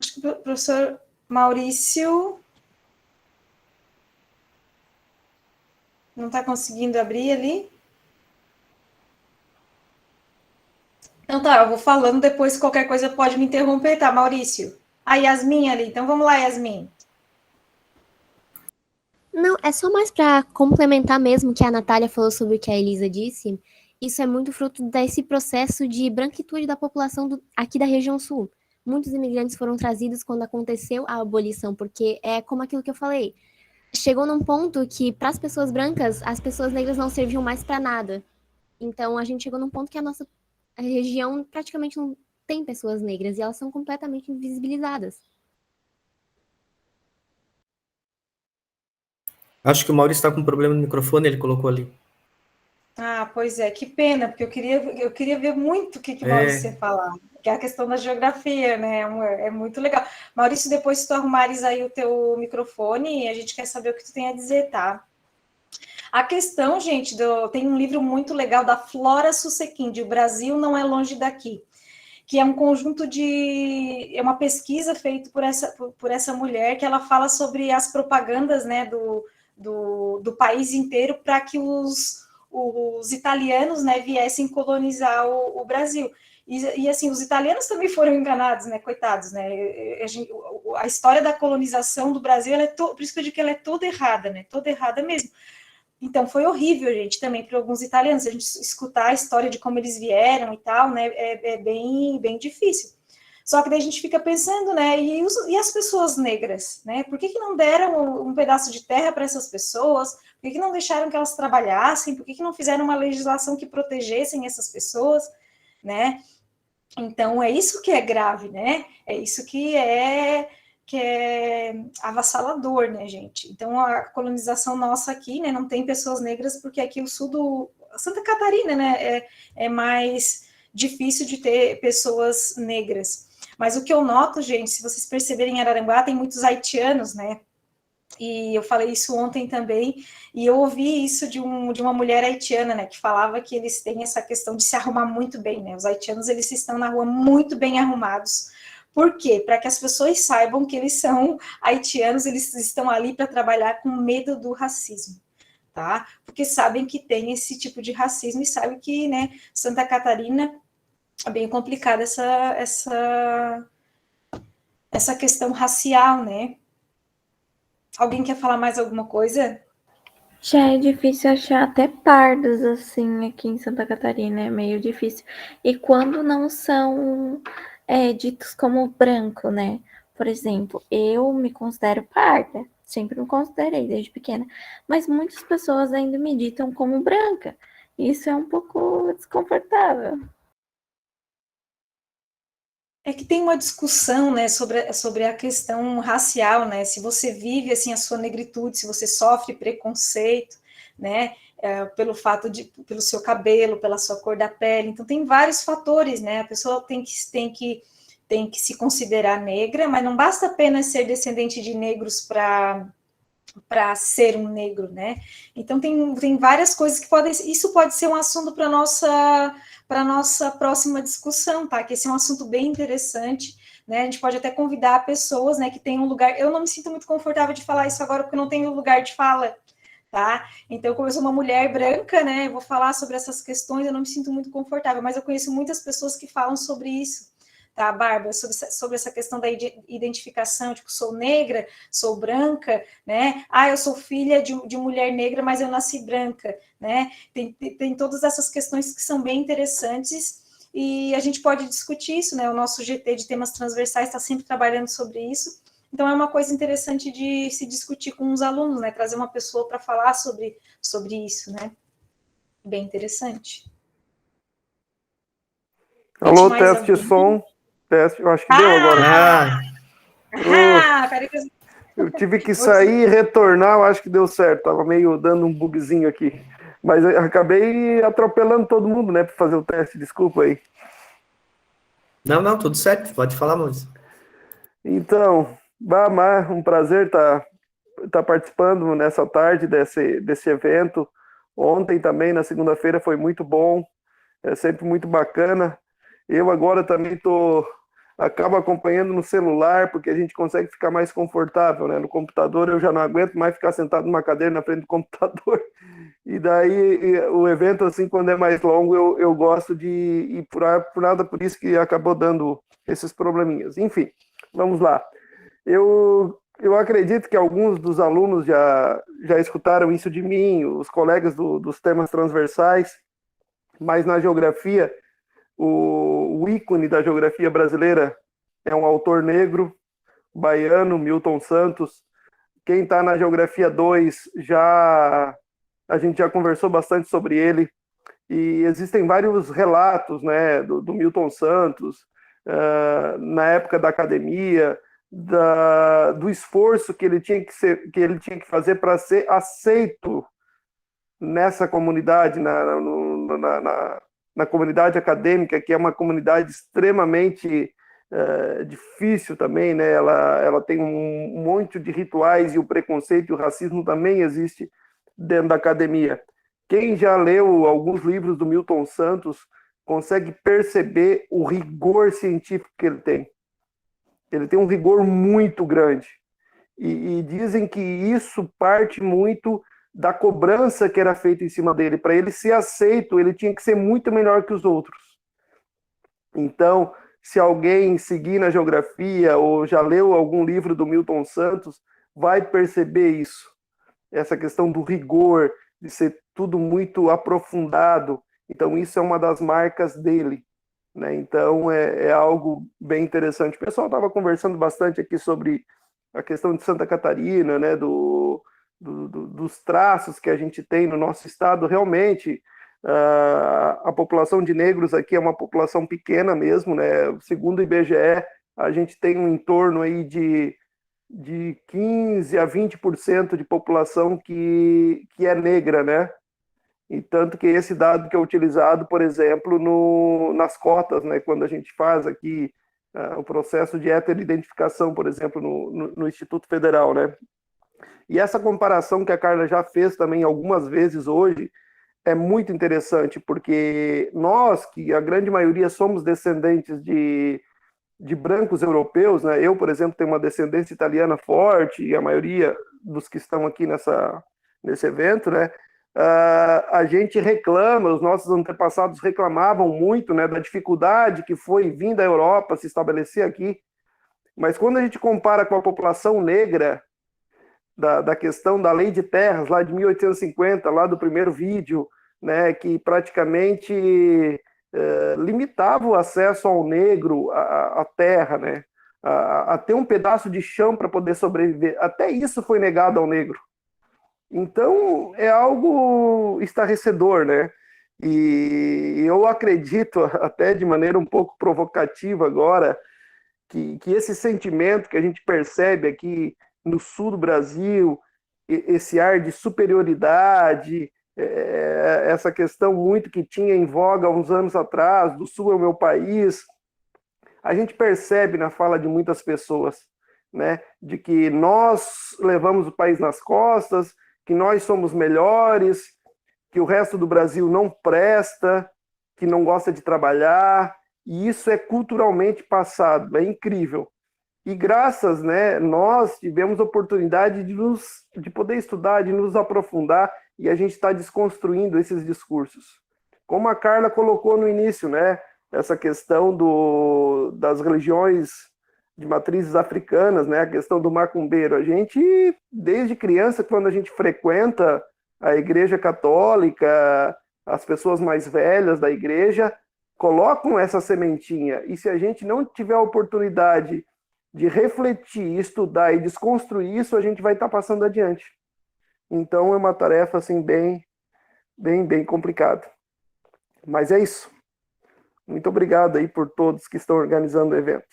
Acho que o professor Maurício não está conseguindo abrir ali. Então tá, eu vou falando, depois qualquer coisa pode me interromper, tá, Maurício? A Yasmin ali, então vamos lá, Yasmin. Não, é só mais para complementar mesmo que a Natália falou sobre o que a Elisa disse. Isso é muito fruto desse processo de branquitude da população aqui da região sul. Muitos imigrantes foram trazidos quando aconteceu a abolição, porque é como aquilo que eu falei. Chegou num ponto que, para as pessoas brancas, as pessoas negras não serviam mais para nada. Então, a gente chegou num ponto que a nossa região praticamente não tem pessoas negras e elas são completamente invisibilizadas. Acho que o Maurício está com um problema no microfone, ele colocou ali. Ah, pois é, que pena, porque eu queria ver muito o que o Maurício ia falar, que é a questão da geografia, né? É muito legal. Maurício, depois se tu arrumares aí o teu microfone, a gente quer saber o que tu tem a dizer, tá? A questão, gente, tem um livro muito legal da Flora Susequinde, O Brasil Não É Longe Daqui, que é um conjunto é uma pesquisa feita por essa mulher, que ela fala sobre as propagandas, né, do país inteiro para que os italianos, né, viessem colonizar o Brasil. E assim, os italianos também foram enganados, né, coitados, né, a história da colonização do Brasil, por isso que eu digo que ela é toda errada, né, toda errada mesmo. Então, foi horrível, gente, também para alguns italianos, a gente escutar a história de como eles vieram e tal, né, é bem, bem difícil. Só que daí a gente fica pensando, né, e as pessoas negras, né, por que não deram um pedaço de terra para essas pessoas? Por que não deixaram que elas trabalhassem? Por que não fizeram uma legislação que protegessem essas pessoas, né? Então, é isso que é grave, né? É isso que é avassalador, né, gente? Então, a colonização nossa aqui, né, não tem pessoas negras, porque aqui o sul do Santa Catarina, né, é mais difícil de ter pessoas negras. Mas o que eu noto, gente, se vocês perceberem em Araranguá, tem muitos haitianos, né? E eu falei isso ontem também, e eu ouvi isso de uma mulher haitiana, né, que falava que eles têm essa questão de se arrumar muito bem, né? Os haitianos, eles estão na rua muito bem arrumados. Por quê? Para que as pessoas saibam que eles são haitianos, eles estão ali para trabalhar com medo do racismo, tá? Porque sabem que tem esse tipo de racismo e sabem que, né, Santa Catarina é bem complicada essa questão racial, né? Alguém quer falar mais alguma coisa? Já é difícil achar até pardos, assim, aqui em Santa Catarina, é meio difícil. E quando não são ditos como branco, né? Por exemplo, eu me considero parda, sempre me considerei desde pequena, mas muitas pessoas ainda me ditam como branca. Isso é um pouco desconfortável. É que tem uma discussão, né, sobre a questão racial, né, se você vive, assim, a sua negritude, se você sofre preconceito, né, pelo fato pelo seu cabelo, pela sua cor da pele, então tem vários fatores, né, a pessoa tem que se considerar negra, mas não basta apenas ser descendente de negros para ser um negro, né? Então tem várias coisas que isso pode ser um assunto para nossa próxima discussão, tá? Que esse é um assunto bem interessante, né? A gente pode até convidar pessoas, né, que tenham um lugar. Eu não me sinto muito confortável de falar isso agora porque eu não tenho lugar de fala, tá? Então, como eu sou uma mulher branca, né, eu vou falar sobre essas questões, eu não me sinto muito confortável, mas eu conheço muitas pessoas que falam sobre isso. Tá, Bárbara, sobre essa questão da identificação, tipo, sou negra, sou branca, né? Eu sou filha de mulher negra, mas eu nasci branca, né? Tem todas essas questões que são bem interessantes e a gente pode discutir isso, né? O nosso GT de temas transversais está sempre trabalhando sobre isso, então é uma coisa interessante de se discutir com os alunos, né? Trazer uma pessoa para falar sobre isso, né? Bem interessante. Alô, teste de som. Teste, eu acho que deu agora. Peraí que eu tive que sair e retornar, eu acho que deu certo. Tava meio dando um bugzinho aqui. Mas eu acabei atropelando todo mundo, né, para fazer o teste. Desculpa aí. Não, tudo certo. Pode falar, Moisés. Então, Bamar, um prazer estar participando nessa tarde desse evento. Ontem também, na segunda-feira, foi muito bom. É sempre muito bacana. Eu agora também acabo acompanhando no celular, porque a gente consegue ficar mais confortável, né? No computador eu já não aguento mais ficar sentado numa cadeira na frente do computador. E daí o evento, assim, quando é mais longo, eu gosto de ir por nada, por isso que acabou dando esses probleminhas. Enfim, vamos lá. Eu acredito que alguns dos alunos já escutaram isso de mim, os colegas dos temas transversais, mas na geografia, o ícone da geografia brasileira é um autor negro, baiano, Milton Santos. Quem está na Geografia 2, a gente já conversou bastante sobre ele, e existem vários relatos, né, do Milton Santos, na época da academia, do esforço que ele tinha que fazer para ser aceito nessa comunidade, na comunidade acadêmica, que é uma comunidade extremamente difícil também, né? Ela tem um monte de rituais, e o preconceito e o racismo também existe dentro da academia. Quem já leu alguns livros do Milton Santos consegue perceber o rigor científico que ele tem. Ele tem um rigor muito grande. E dizem que isso parte muito da cobrança que era feita em cima dele. Para ele ser aceito, ele tinha que ser muito melhor que os outros. Então, se alguém seguir na geografia ou já leu algum livro do Milton Santos, vai perceber isso. Essa questão do rigor, de ser tudo muito aprofundado. Então, isso é uma das marcas dele, né? Então, é algo bem interessante. O pessoal estava conversando bastante aqui sobre a questão de Santa Catarina, né? Dos traços que a gente tem no nosso estado. Realmente, a população de negros aqui é uma população pequena mesmo, né? Segundo o IBGE, a gente tem um entorno aí de 15% a 20% de população que é negra, né? E tanto que esse dado que é utilizado, por exemplo, nas cotas, né? Quando a gente faz aqui o processo de heteroidentificação, por exemplo, no Instituto Federal, né? E essa comparação que a Carla já fez também algumas vezes hoje é muito interessante, porque nós, que a grande maioria somos descendentes de brancos europeus, né? Eu, por exemplo, tenho uma descendência italiana forte, e a maioria dos que estão aqui nesse evento, né? A gente reclama, os nossos antepassados reclamavam muito, né, da dificuldade que foi vir da Europa se estabelecer aqui, mas quando a gente compara com a população negra, da questão da lei de terras, lá de 1850, lá do primeiro vídeo, né, que praticamente limitava o acesso ao negro à terra, né, a ter um pedaço de chão para poder sobreviver. Até isso foi negado ao negro. Então, é algo estarrecedor, né? E eu acredito, até de maneira um pouco provocativa agora, que esse sentimento que a gente percebe aqui no sul do Brasil, esse ar de superioridade, essa questão muito que tinha em voga há uns anos atrás, do sul é o meu país, a gente percebe na fala de muitas pessoas, né, de que nós levamos o país nas costas, que nós somos melhores, que o resto do Brasil não presta, que não gosta de trabalhar, e isso é culturalmente passado, é incrível. E graças, né, nós tivemos a oportunidade de poder estudar, de nos aprofundar, e a gente está desconstruindo esses discursos. Como a Carla colocou no início, né, essa questão das religiões de matrizes africanas, né, a questão do macumbeiro. A gente, desde criança, quando a gente frequenta a igreja católica, as pessoas mais velhas da igreja colocam essa sementinha. E se a gente não tiver a oportunidade de refletir, estudar e desconstruir isso, a gente vai estar passando adiante. Então é uma tarefa assim bem complicada. Mas é isso. Muito obrigado aí por todos que estão organizando o evento.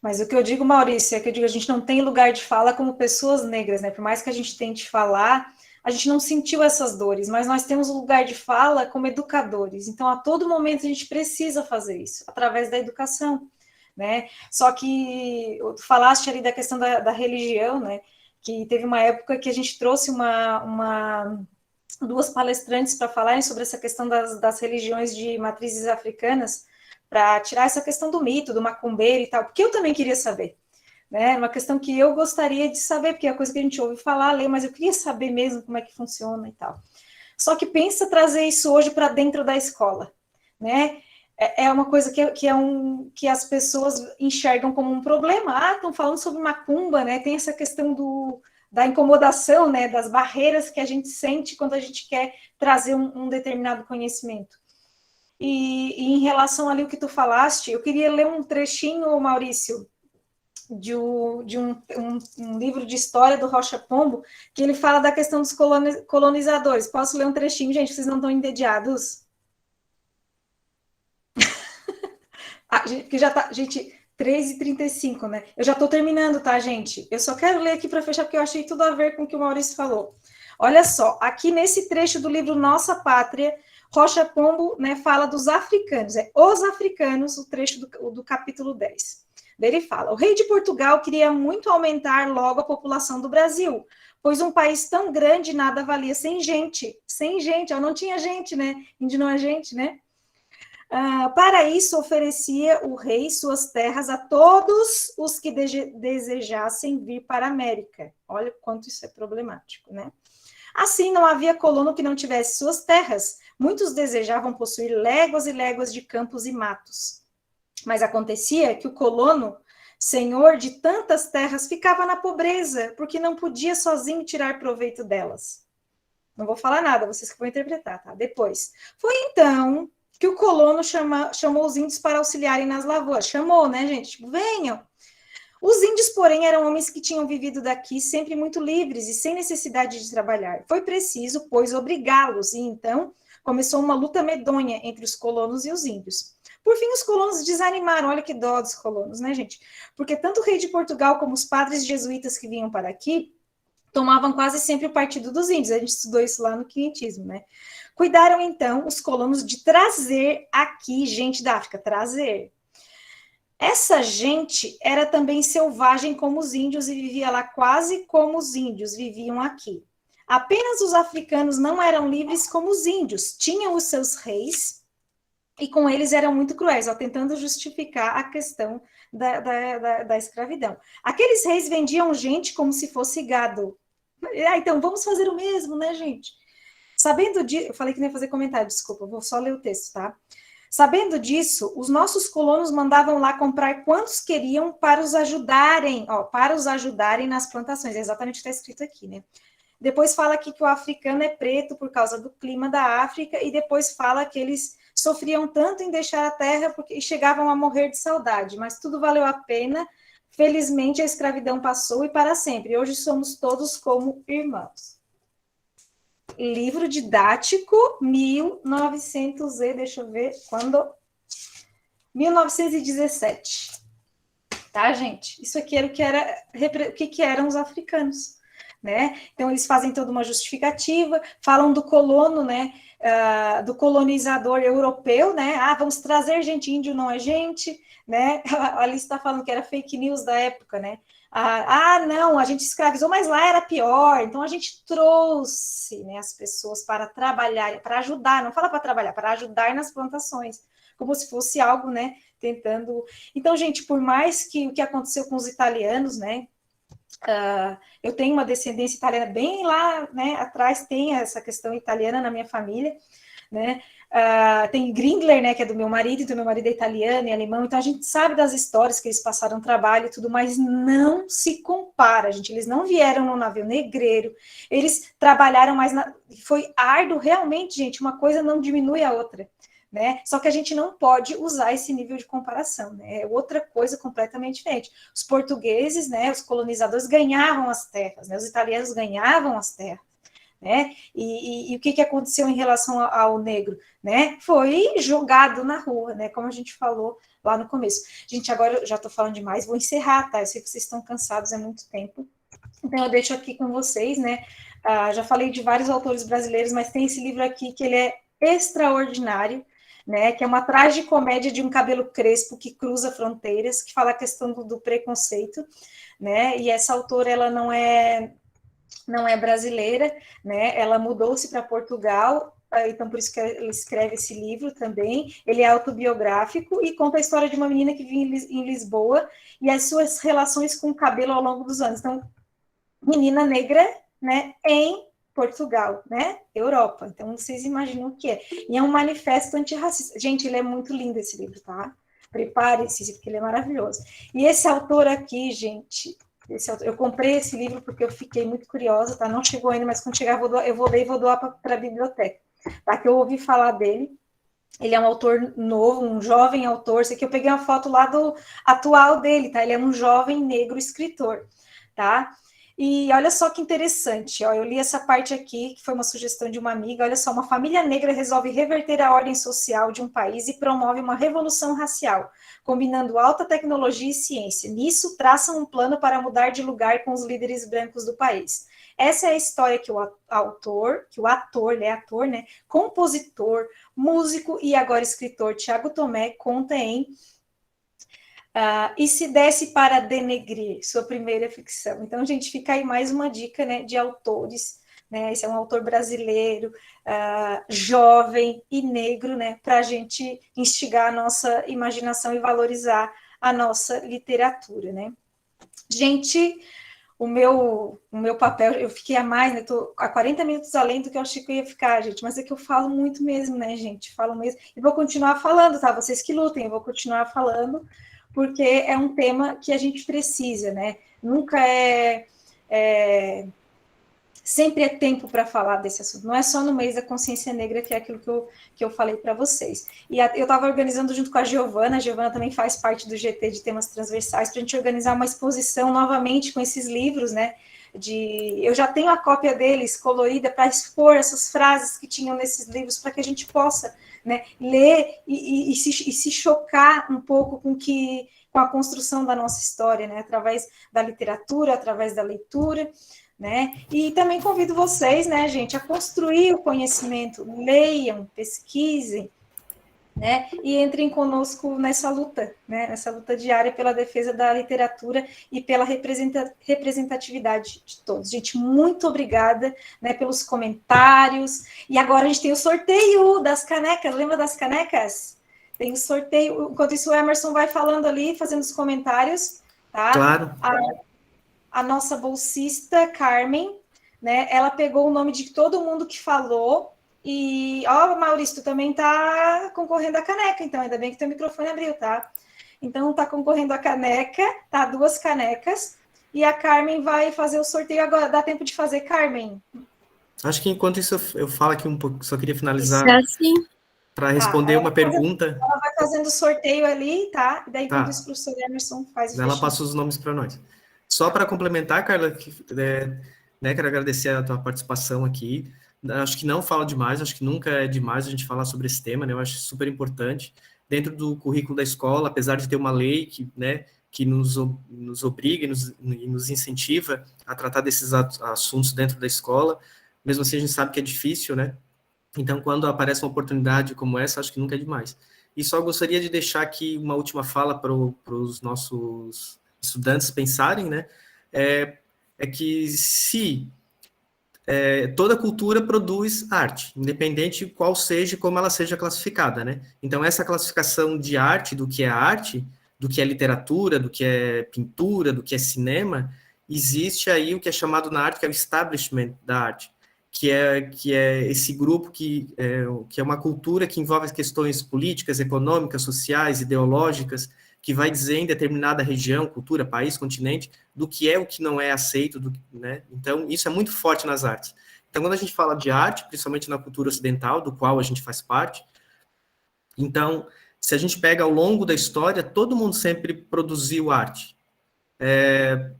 Mas o que eu digo, Maurício, é que eu digo, a gente não tem lugar de fala como pessoas negras, né? Por mais que a gente tente falar, a gente não sentiu essas dores, mas nós temos um lugar de fala como educadores. Então, a todo momento, a gente precisa fazer isso, através da educação, né? Só que tu falaste ali da questão da religião, né? Que teve uma época que a gente trouxe duas palestrantes para falarem sobre essa questão das religiões de matrizes africanas, para tirar essa questão do mito, do macumbeiro e tal, porque eu também queria saber, né? Uma questão que eu gostaria de saber, porque é a coisa que a gente ouve falar, lê, mas eu queria saber mesmo como é que funciona e tal. Só que pensa trazer isso hoje para dentro da escola, né? É uma coisa que as pessoas enxergam como um problema. Ah, estão falando sobre macumba, né? Tem essa questão da incomodação, né? Das barreiras que a gente sente quando a gente quer trazer um determinado conhecimento. E em relação ali ao que tu falaste, eu queria ler um trechinho, Maurício, de um livro de história do Rocha Pombo, que ele fala da questão dos colonizadores. Posso ler um trechinho, gente? Vocês não estão entediados? Porque já tá, gente, 3h35, né? Eu já estou terminando, tá, gente? Eu só quero ler aqui para fechar, porque eu achei tudo a ver com o que o Maurício falou. Olha só, aqui nesse trecho do livro Nossa Pátria, Rocha Pombo, né, fala dos africanos, os africanos, o trecho do capítulo 10. Ele fala, o rei de Portugal queria muito aumentar logo a população do Brasil, pois um país tão grande nada valia sem gente, não tinha gente, né? Índio não é gente, né? Para isso, oferecia o rei suas terras a todos os que desejassem vir para a América. Olha quanto isso é problemático, né? Assim, não havia colono que não tivesse suas terras. Muitos desejavam possuir léguas e léguas de campos e matos. Mas acontecia que o colono, senhor de tantas terras, ficava na pobreza, porque não podia sozinho tirar proveito delas. Não vou falar nada, vocês que vão interpretar, tá? Depois. Foi então que o colono chamou os índios para auxiliarem nas lavouras. Chamou, né, gente? Tipo, venham. Os índios, porém, eram homens que tinham vivido daqui sempre muito livres e sem necessidade de trabalhar. Foi preciso, pois, obrigá-los, e então começou uma luta medonha entre os colonos e os índios. Por fim, os colonos desanimaram. Olha que dó dos colonos, né, gente? Porque tanto o rei de Portugal como os padres jesuítas que vinham para aqui tomavam quase sempre o partido dos índios. A gente estudou isso lá no quinhentismo, né? Cuidaram, então, os colonos de trazer aqui gente da África, trazer. Essa gente era também selvagem como os índios e vivia lá quase como os índios viviam aqui. Apenas os africanos não eram livres como os índios, tinham os seus reis e com eles eram muito cruéis, tentando justificar a questão da escravidão. Aqueles reis vendiam gente como se fosse gado. Então vamos fazer o mesmo, né, gente? Sabendo disso, eu falei que não ia fazer comentário, desculpa, vou só ler o texto, tá? Sabendo disso, os nossos colonos mandavam lá comprar quantos queriam para os ajudarem, nas plantações. É exatamente o que está escrito aqui, né? Depois fala aqui que o africano é preto por causa do clima da África, e depois fala que eles sofriam tanto em deixar a terra e chegavam a morrer de saudade, mas tudo valeu a pena. Felizmente a escravidão passou e para sempre. Hoje somos todos como irmãos. Livro didático, 1900 deixa eu ver quando... 1917. Tá, gente? Isso aqui era o que eram os africanos, né? Então, eles fazem toda uma justificativa, falam do colono, né? Do colonizador europeu, né? Vamos trazer gente, índio não é gente, né? A Alice está falando que era fake news da época, né? Não, a gente escravizou, mas lá era pior. Então, a gente trouxe, né, as pessoas para trabalhar, para ajudar, não fala para trabalhar, para ajudar nas plantações, como se fosse algo, né, tentando... Então, gente, por mais que o que aconteceu com os italianos, né, eu tenho uma descendência italiana bem lá, né, atrás tem essa questão italiana na minha família, né, tem Grindler, né, que é do meu marido é italiano e alemão, então a gente sabe das histórias que eles passaram trabalho e tudo, mas não se compara, gente, eles não vieram no navio negreiro, eles trabalharam mais, foi árduo, realmente, gente, uma coisa não diminui a outra, né? Só que a gente não pode usar esse nível de comparação, né? É outra coisa completamente diferente. Os portugueses, né, os colonizadores ganhavam as terras, né? Os italianos ganhavam as terras, né? E o que aconteceu em relação ao negro, né? Foi jogado na rua, né? Como a gente falou lá no começo. Gente, agora eu já estou falando demais, vou encerrar, tá? Eu sei que vocês estão cansados, é muito tempo. Então eu deixo aqui com vocês, né? Já falei de vários autores brasileiros, mas tem esse livro aqui que ele é extraordinário, né, que é uma tragicomédia de um cabelo crespo que cruza fronteiras, que fala a questão do preconceito, né, e essa autora, ela não é brasileira, né, ela mudou-se para Portugal, então por isso que ela escreve esse livro também, ele é autobiográfico e conta a história de uma menina que vive em Lisboa e as suas relações com o cabelo ao longo dos anos. Então, menina negra, né, em Portugal, né? Europa. Então, vocês imaginam o que é. E é um manifesto antirracista. Gente, ele é muito lindo esse livro, tá? Prepare-se, porque ele é maravilhoso. E esse autor aqui, gente, eu comprei esse livro porque eu fiquei muito curiosa, tá? Não chegou ainda, mas quando chegar eu vou ler e vou doar para a biblioteca, tá? Que eu ouvi falar dele. Ele é um autor novo, um jovem autor. Isso aqui eu peguei uma foto lá do atual dele, tá? Ele é um jovem negro escritor, tá? E olha só que interessante, ó, eu li essa parte aqui, que foi uma sugestão de uma amiga, olha só, uma família negra resolve reverter a ordem social de um país e promove uma revolução racial, combinando alta tecnologia e ciência. Nisso, traçam um plano para mudar de lugar com os líderes brancos do país. Essa é a história que o ator, né, compositor, músico e agora escritor Tiago Tomé conta em... E se desse para denegrir, sua primeira ficção. Então, gente, fica aí mais uma dica, né, de autores, né, esse é um autor brasileiro, jovem e negro, né, para a gente instigar a nossa imaginação e valorizar a nossa literatura, né. Gente, o meu papel, eu fiquei a mais, né, estou a 40 minutos além do que eu achei que eu ia ficar, gente, mas é que eu falo muito mesmo, né, gente, falo mesmo, e vou continuar falando, tá, vocês que lutem, eu vou continuar falando, porque é um tema que a gente precisa, né? Nunca sempre é tempo para falar desse assunto. Não é só no mês da consciência negra, que é aquilo que eu falei para vocês. E eu estava organizando junto com a Giovana também faz parte do GT de temas transversais, para a gente organizar uma exposição novamente com esses livros, né? Eu já tenho a cópia deles colorida para expor essas frases que tinham nesses livros, para que a gente possa, né, ler e se chocar um pouco com a construção da nossa história, né, através da literatura, através da leitura, né, e também convido vocês, né, gente, a construir o conhecimento, leiam, pesquisem, né, e entrem conosco nessa luta, né, nessa luta diária pela defesa da literatura e pela representatividade de todos. Gente, muito obrigada, né, pelos comentários, e agora a gente tem o sorteio das canecas, lembra das canecas? Tem o sorteio, enquanto isso o Emerson vai falando ali, fazendo os comentários, tá? Claro. A nossa bolsista, Carmen, né, ela pegou o nome de todo mundo que falou. E, Maurício, tu também tá concorrendo à caneca, então, ainda bem que teu microfone abriu, tá? Então, tá concorrendo à caneca, tá? 2 canecas, e a Carmen vai fazer o sorteio agora. Dá tempo de fazer, Carmen? Acho que enquanto isso eu falo aqui um pouco, só queria finalizar para responder uma pergunta. Ela vai fazendo o sorteio ali, tá? E daí, enquanto isso, o professor Emerson faz o Ela passa os nomes para nós. Só para complementar, Carla, né, quero agradecer a tua participação aqui. Acho que não falo demais, acho que nunca é demais a gente falar sobre esse tema, né? Eu acho super importante. dentro do currículo da escola, apesar de ter uma lei que, né, que nos obriga e nos incentiva a tratar desses assuntos dentro da escola, mesmo assim a gente sabe que é difícil, né? Então, quando aparece uma oportunidade como essa, acho que nunca é demais. E só gostaria de deixar aqui uma última fala para os nossos estudantes pensarem, né? É que se toda cultura produz arte, independente de qual seja e como ela seja classificada, né? Então, essa classificação de arte, do que é literatura, do que é pintura, do que é cinema, existe aí o que é chamado na arte, que é o establishment da arte, que é esse grupo que é uma cultura que envolve as questões políticas, econômicas, sociais, ideológicas, que vai dizer em determinada região, cultura, país, continente, do que é o que não é aceito, né? Então, isso é muito forte nas artes. Então, quando a gente fala de arte, principalmente na cultura ocidental, do qual a gente faz parte, então, se a gente pega ao longo da história, todo mundo sempre produziu arte.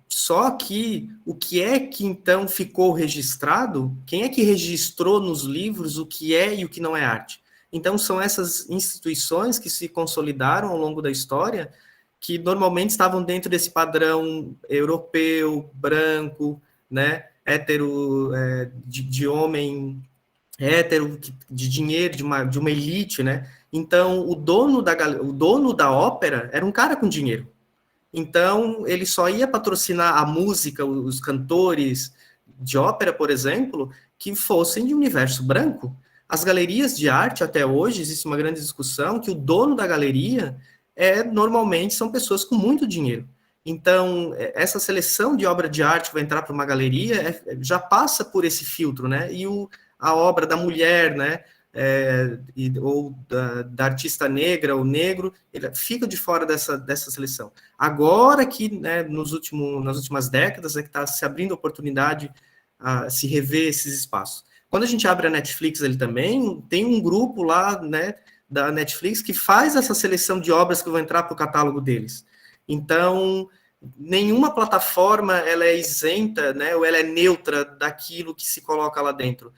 Só que o que é que, então, ficou registrado? Quem é que registrou nos livros o que é e o que não é arte? Então, são essas instituições que se consolidaram ao longo da história, que normalmente estavam dentro desse padrão europeu, branco, né, hétero, de homem hétero, de dinheiro, de uma elite, né? Então, o dono da ópera era um cara com dinheiro. Então, ele só ia patrocinar a música, os cantores de ópera, por exemplo, que fossem de universo branco. As galerias de arte, até hoje, existe uma grande discussão que o dono da galeria normalmente são pessoas com muito dinheiro. Então, essa seleção de obra de arte que vai entrar para uma galeria já passa por esse filtro, né? E a obra da mulher, né? Ou da artista negra ou negro, ele fica de fora dessa seleção. Agora que, né, nas últimas décadas, que está se abrindo a oportunidade a se rever esses espaços. Quando a gente abre a Netflix, ele também tem um grupo lá, né, da Netflix que faz essa seleção de obras que vão entrar para o catálogo deles. Então, nenhuma plataforma ela é isenta, né, ou ela é neutra daquilo que se coloca lá dentro.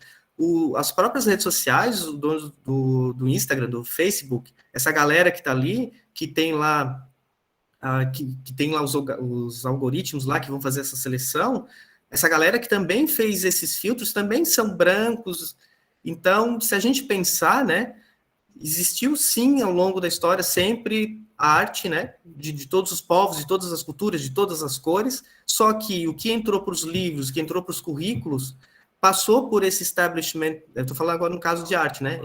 As próprias redes sociais, o dono do Instagram, do Facebook, essa galera que está ali, que tem lá, que tem lá os algoritmos lá que vão fazer essa seleção, essa galera que também fez esses filtros também são brancos. Então, se a gente pensar, né, existiu sim ao longo da história sempre a arte, né, de todos os povos, de todas as culturas, de todas as cores, só que o que entrou para os livros, o que entrou para os currículos, passou por esse establishment, eu estou falando agora no caso de arte, né,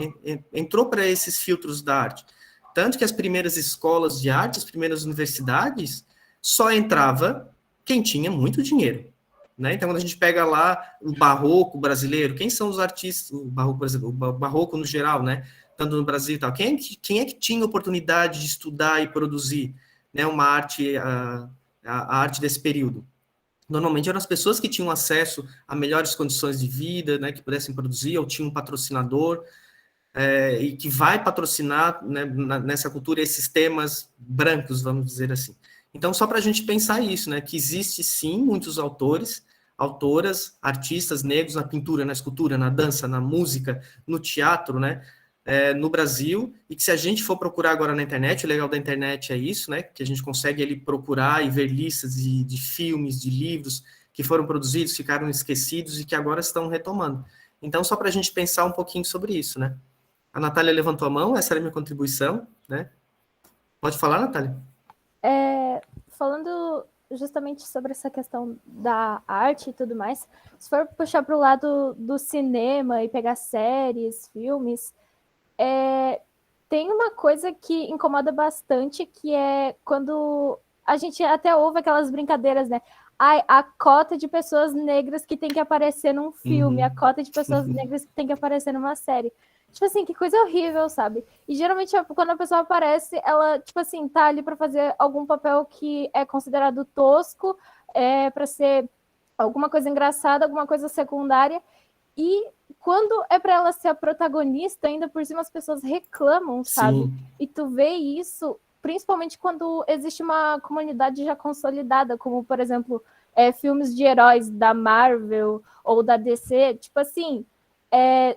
entrou para esses filtros da arte. Tanto que as primeiras escolas de arte, as primeiras universidades, só entrava quem tinha muito dinheiro. Né? Então, quando a gente pega lá o barroco brasileiro, quem são os artistas, o barroco brasileiro, o barroco no geral, né? Tanto no Brasil e tal, quem é que tinha oportunidade de estudar e produzir, né, uma arte, a arte desse período? Normalmente eram as pessoas que tinham acesso a melhores condições de vida, né, que pudessem produzir, ou tinham um patrocinador, e que vai patrocinar, né, nessa cultura esses temas brancos, vamos dizer assim. Então, só para a gente pensar isso, né, que existe sim muitos autores, autoras, artistas negros na pintura, na escultura, na dança, na música, no teatro, né, no Brasil, e que se a gente for procurar agora na internet, o legal da internet é isso, né, que a gente consegue ali procurar e ver listas de filmes, de livros que foram produzidos, ficaram esquecidos e que agora estão retomando. Então, só para a gente pensar um pouquinho sobre isso, né. A Natália levantou a mão, essa era a minha contribuição, né. Pode falar, Natália? Falando justamente sobre essa questão da arte e tudo mais, se for puxar para o lado do cinema e pegar séries, filmes, tem uma coisa que incomoda bastante, que é quando a gente até ouve aquelas brincadeiras, né? A cota de pessoas negras que tem que aparecer num filme, a cota de pessoas negras que tem que aparecer numa série. Tipo assim, que coisa horrível, sabe? E geralmente quando a pessoa aparece, ela, tipo assim, tá ali pra fazer algum papel que é considerado tosco, pra ser alguma coisa engraçada, alguma coisa secundária. E quando é pra ela ser a protagonista, ainda por cima as pessoas reclamam, sabe? Sim. E tu vê isso, principalmente quando existe uma comunidade já consolidada, como, por exemplo, filmes de heróis da Marvel ou da DC, tipo assim,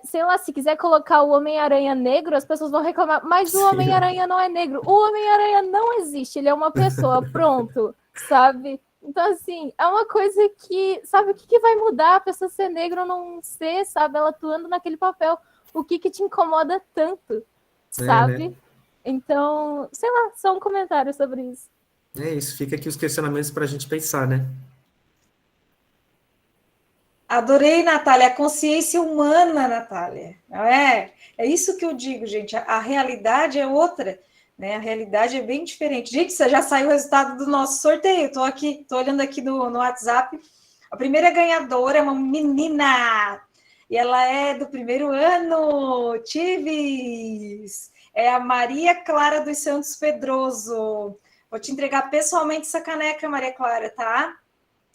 sei lá, se quiser colocar o Homem-Aranha negro, as pessoas vão reclamar, mas o Homem-Aranha não é negro. O Homem-Aranha não existe, ele é uma pessoa, pronto, sabe? Então, assim, é uma coisa que, sabe, o que vai mudar a pessoa ser negra ou não ser, sabe? Ela atuando naquele papel. O que te incomoda tanto, sabe? Né? Então, sei lá, só um comentário sobre isso. É isso, fica aqui os questionamentos para a gente pensar, né? Adorei, Natália, a consciência humana, Natália. Não é? É isso que eu digo, gente. A realidade é outra, né? A realidade é bem diferente. Gente, já saiu o resultado do nosso sorteio. Estou olhando aqui no WhatsApp. A primeira ganhadora é uma menina. E ela é do primeiro ano. Tives. É a Maria Clara dos Santos Pedroso. Vou te entregar pessoalmente essa caneca, Maria Clara, tá?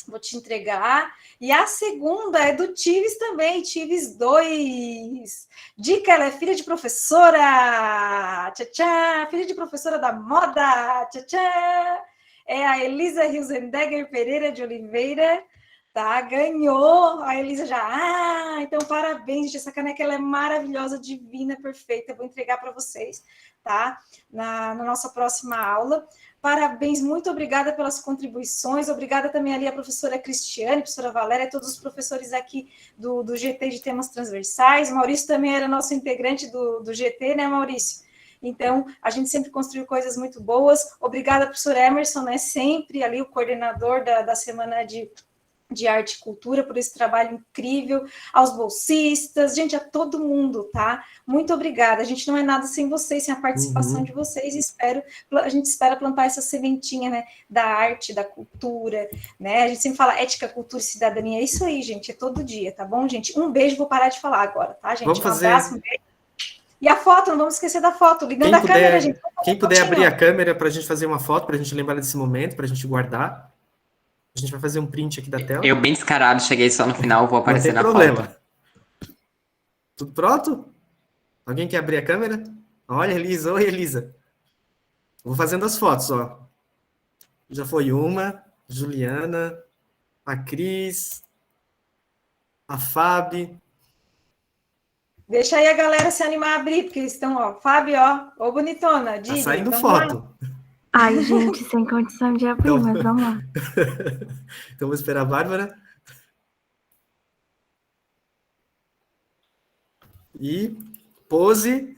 Vou te entregar. E a segunda é do Tives também, Tives 2. Dica, ela é filha de professora. Tchá, tchá. Filha de professora da moda. Tchá, tchá. É a Elisa Hilsendegger Pereira de Oliveira. Tá, ganhou. A Elisa já... então parabéns, gente. Essa caneca ela é maravilhosa, divina, perfeita. Eu vou entregar para vocês, tá? Na nossa próxima aula. Parabéns, muito obrigada pelas contribuições, obrigada também ali a professora Cristiane, professora Valéria, todos os professores aqui do GT de temas transversais. Maurício também era nosso integrante do GT, né, Maurício? Então, a gente sempre construiu coisas muito boas. Obrigada, professor Emerson, né, sempre ali o coordenador da Semana de Arte e Cultura, por esse trabalho incrível, aos bolsistas, gente, a todo mundo, tá? Muito obrigada, a gente não é nada sem vocês, sem a participação de vocês, e a gente espera plantar essa sementinha, né, da arte, da cultura, né, a gente sempre fala ética, cultura e cidadania, é isso aí, gente, é todo dia, tá bom, gente? Um beijo, vou parar de falar agora, tá, gente? Vamos fazer... abraço, um beijo. E a foto, não vamos esquecer da foto, ligando a câmera, gente. Quem puder abrir a câmera para a gente fazer uma foto, para a gente lembrar desse momento, para a gente guardar. A gente vai fazer um print aqui da tela. Eu bem descarado, cheguei só no final, vou aparecer na problema. foto. Tudo pronto? Alguém quer abrir a câmera? Olha, Elisa. Oi, Elisa. Vou fazendo as fotos, ó. Já foi uma, Juliana, a Cris, a Fábio. Deixa aí a galera se animar a abrir, porque eles estão, ó, Fábio, ó, ô bonitona, Didi. Tá saindo foto. Lá. Ai, gente, sem condição de abrir, então... mas vamos lá. Então, vou esperar a Bárbara. E pose.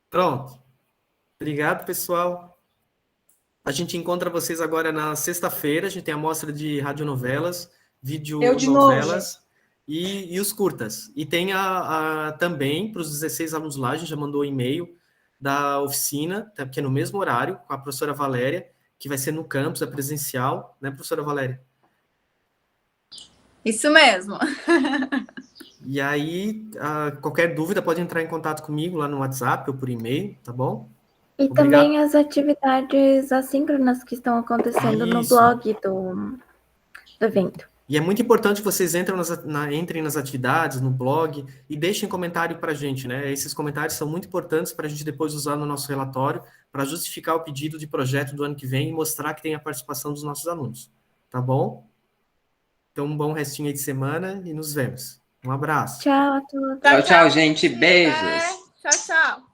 Pronto. Obrigado, pessoal. A gente encontra vocês agora na sexta-feira. A gente tem a mostra de radionovelas, videonovelas e os curtas. E tem também, para os 16 alunos lá, a gente já mandou e-mail da oficina, que é no mesmo horário, com a professora Valéria, que vai ser no campus, é presencial, né, professora Valéria? Isso mesmo. E aí, qualquer dúvida, pode entrar em contato comigo lá no WhatsApp ou por e-mail, tá bom? E obrigado. Também as atividades assíncronas que estão acontecendo no blog do evento. E é muito importante que vocês entrem nas atividades, no blog, e deixem comentário para a gente, né? Esses comentários são muito importantes para a gente depois usar no nosso relatório, para justificar o pedido de projeto do ano que vem e mostrar que tem a participação dos nossos alunos. Tá bom? Então, um bom restinho aí de semana e nos vemos. Um abraço. Tchau a todos. Tchau, tchau, gente. Beijos. Tchau, tchau.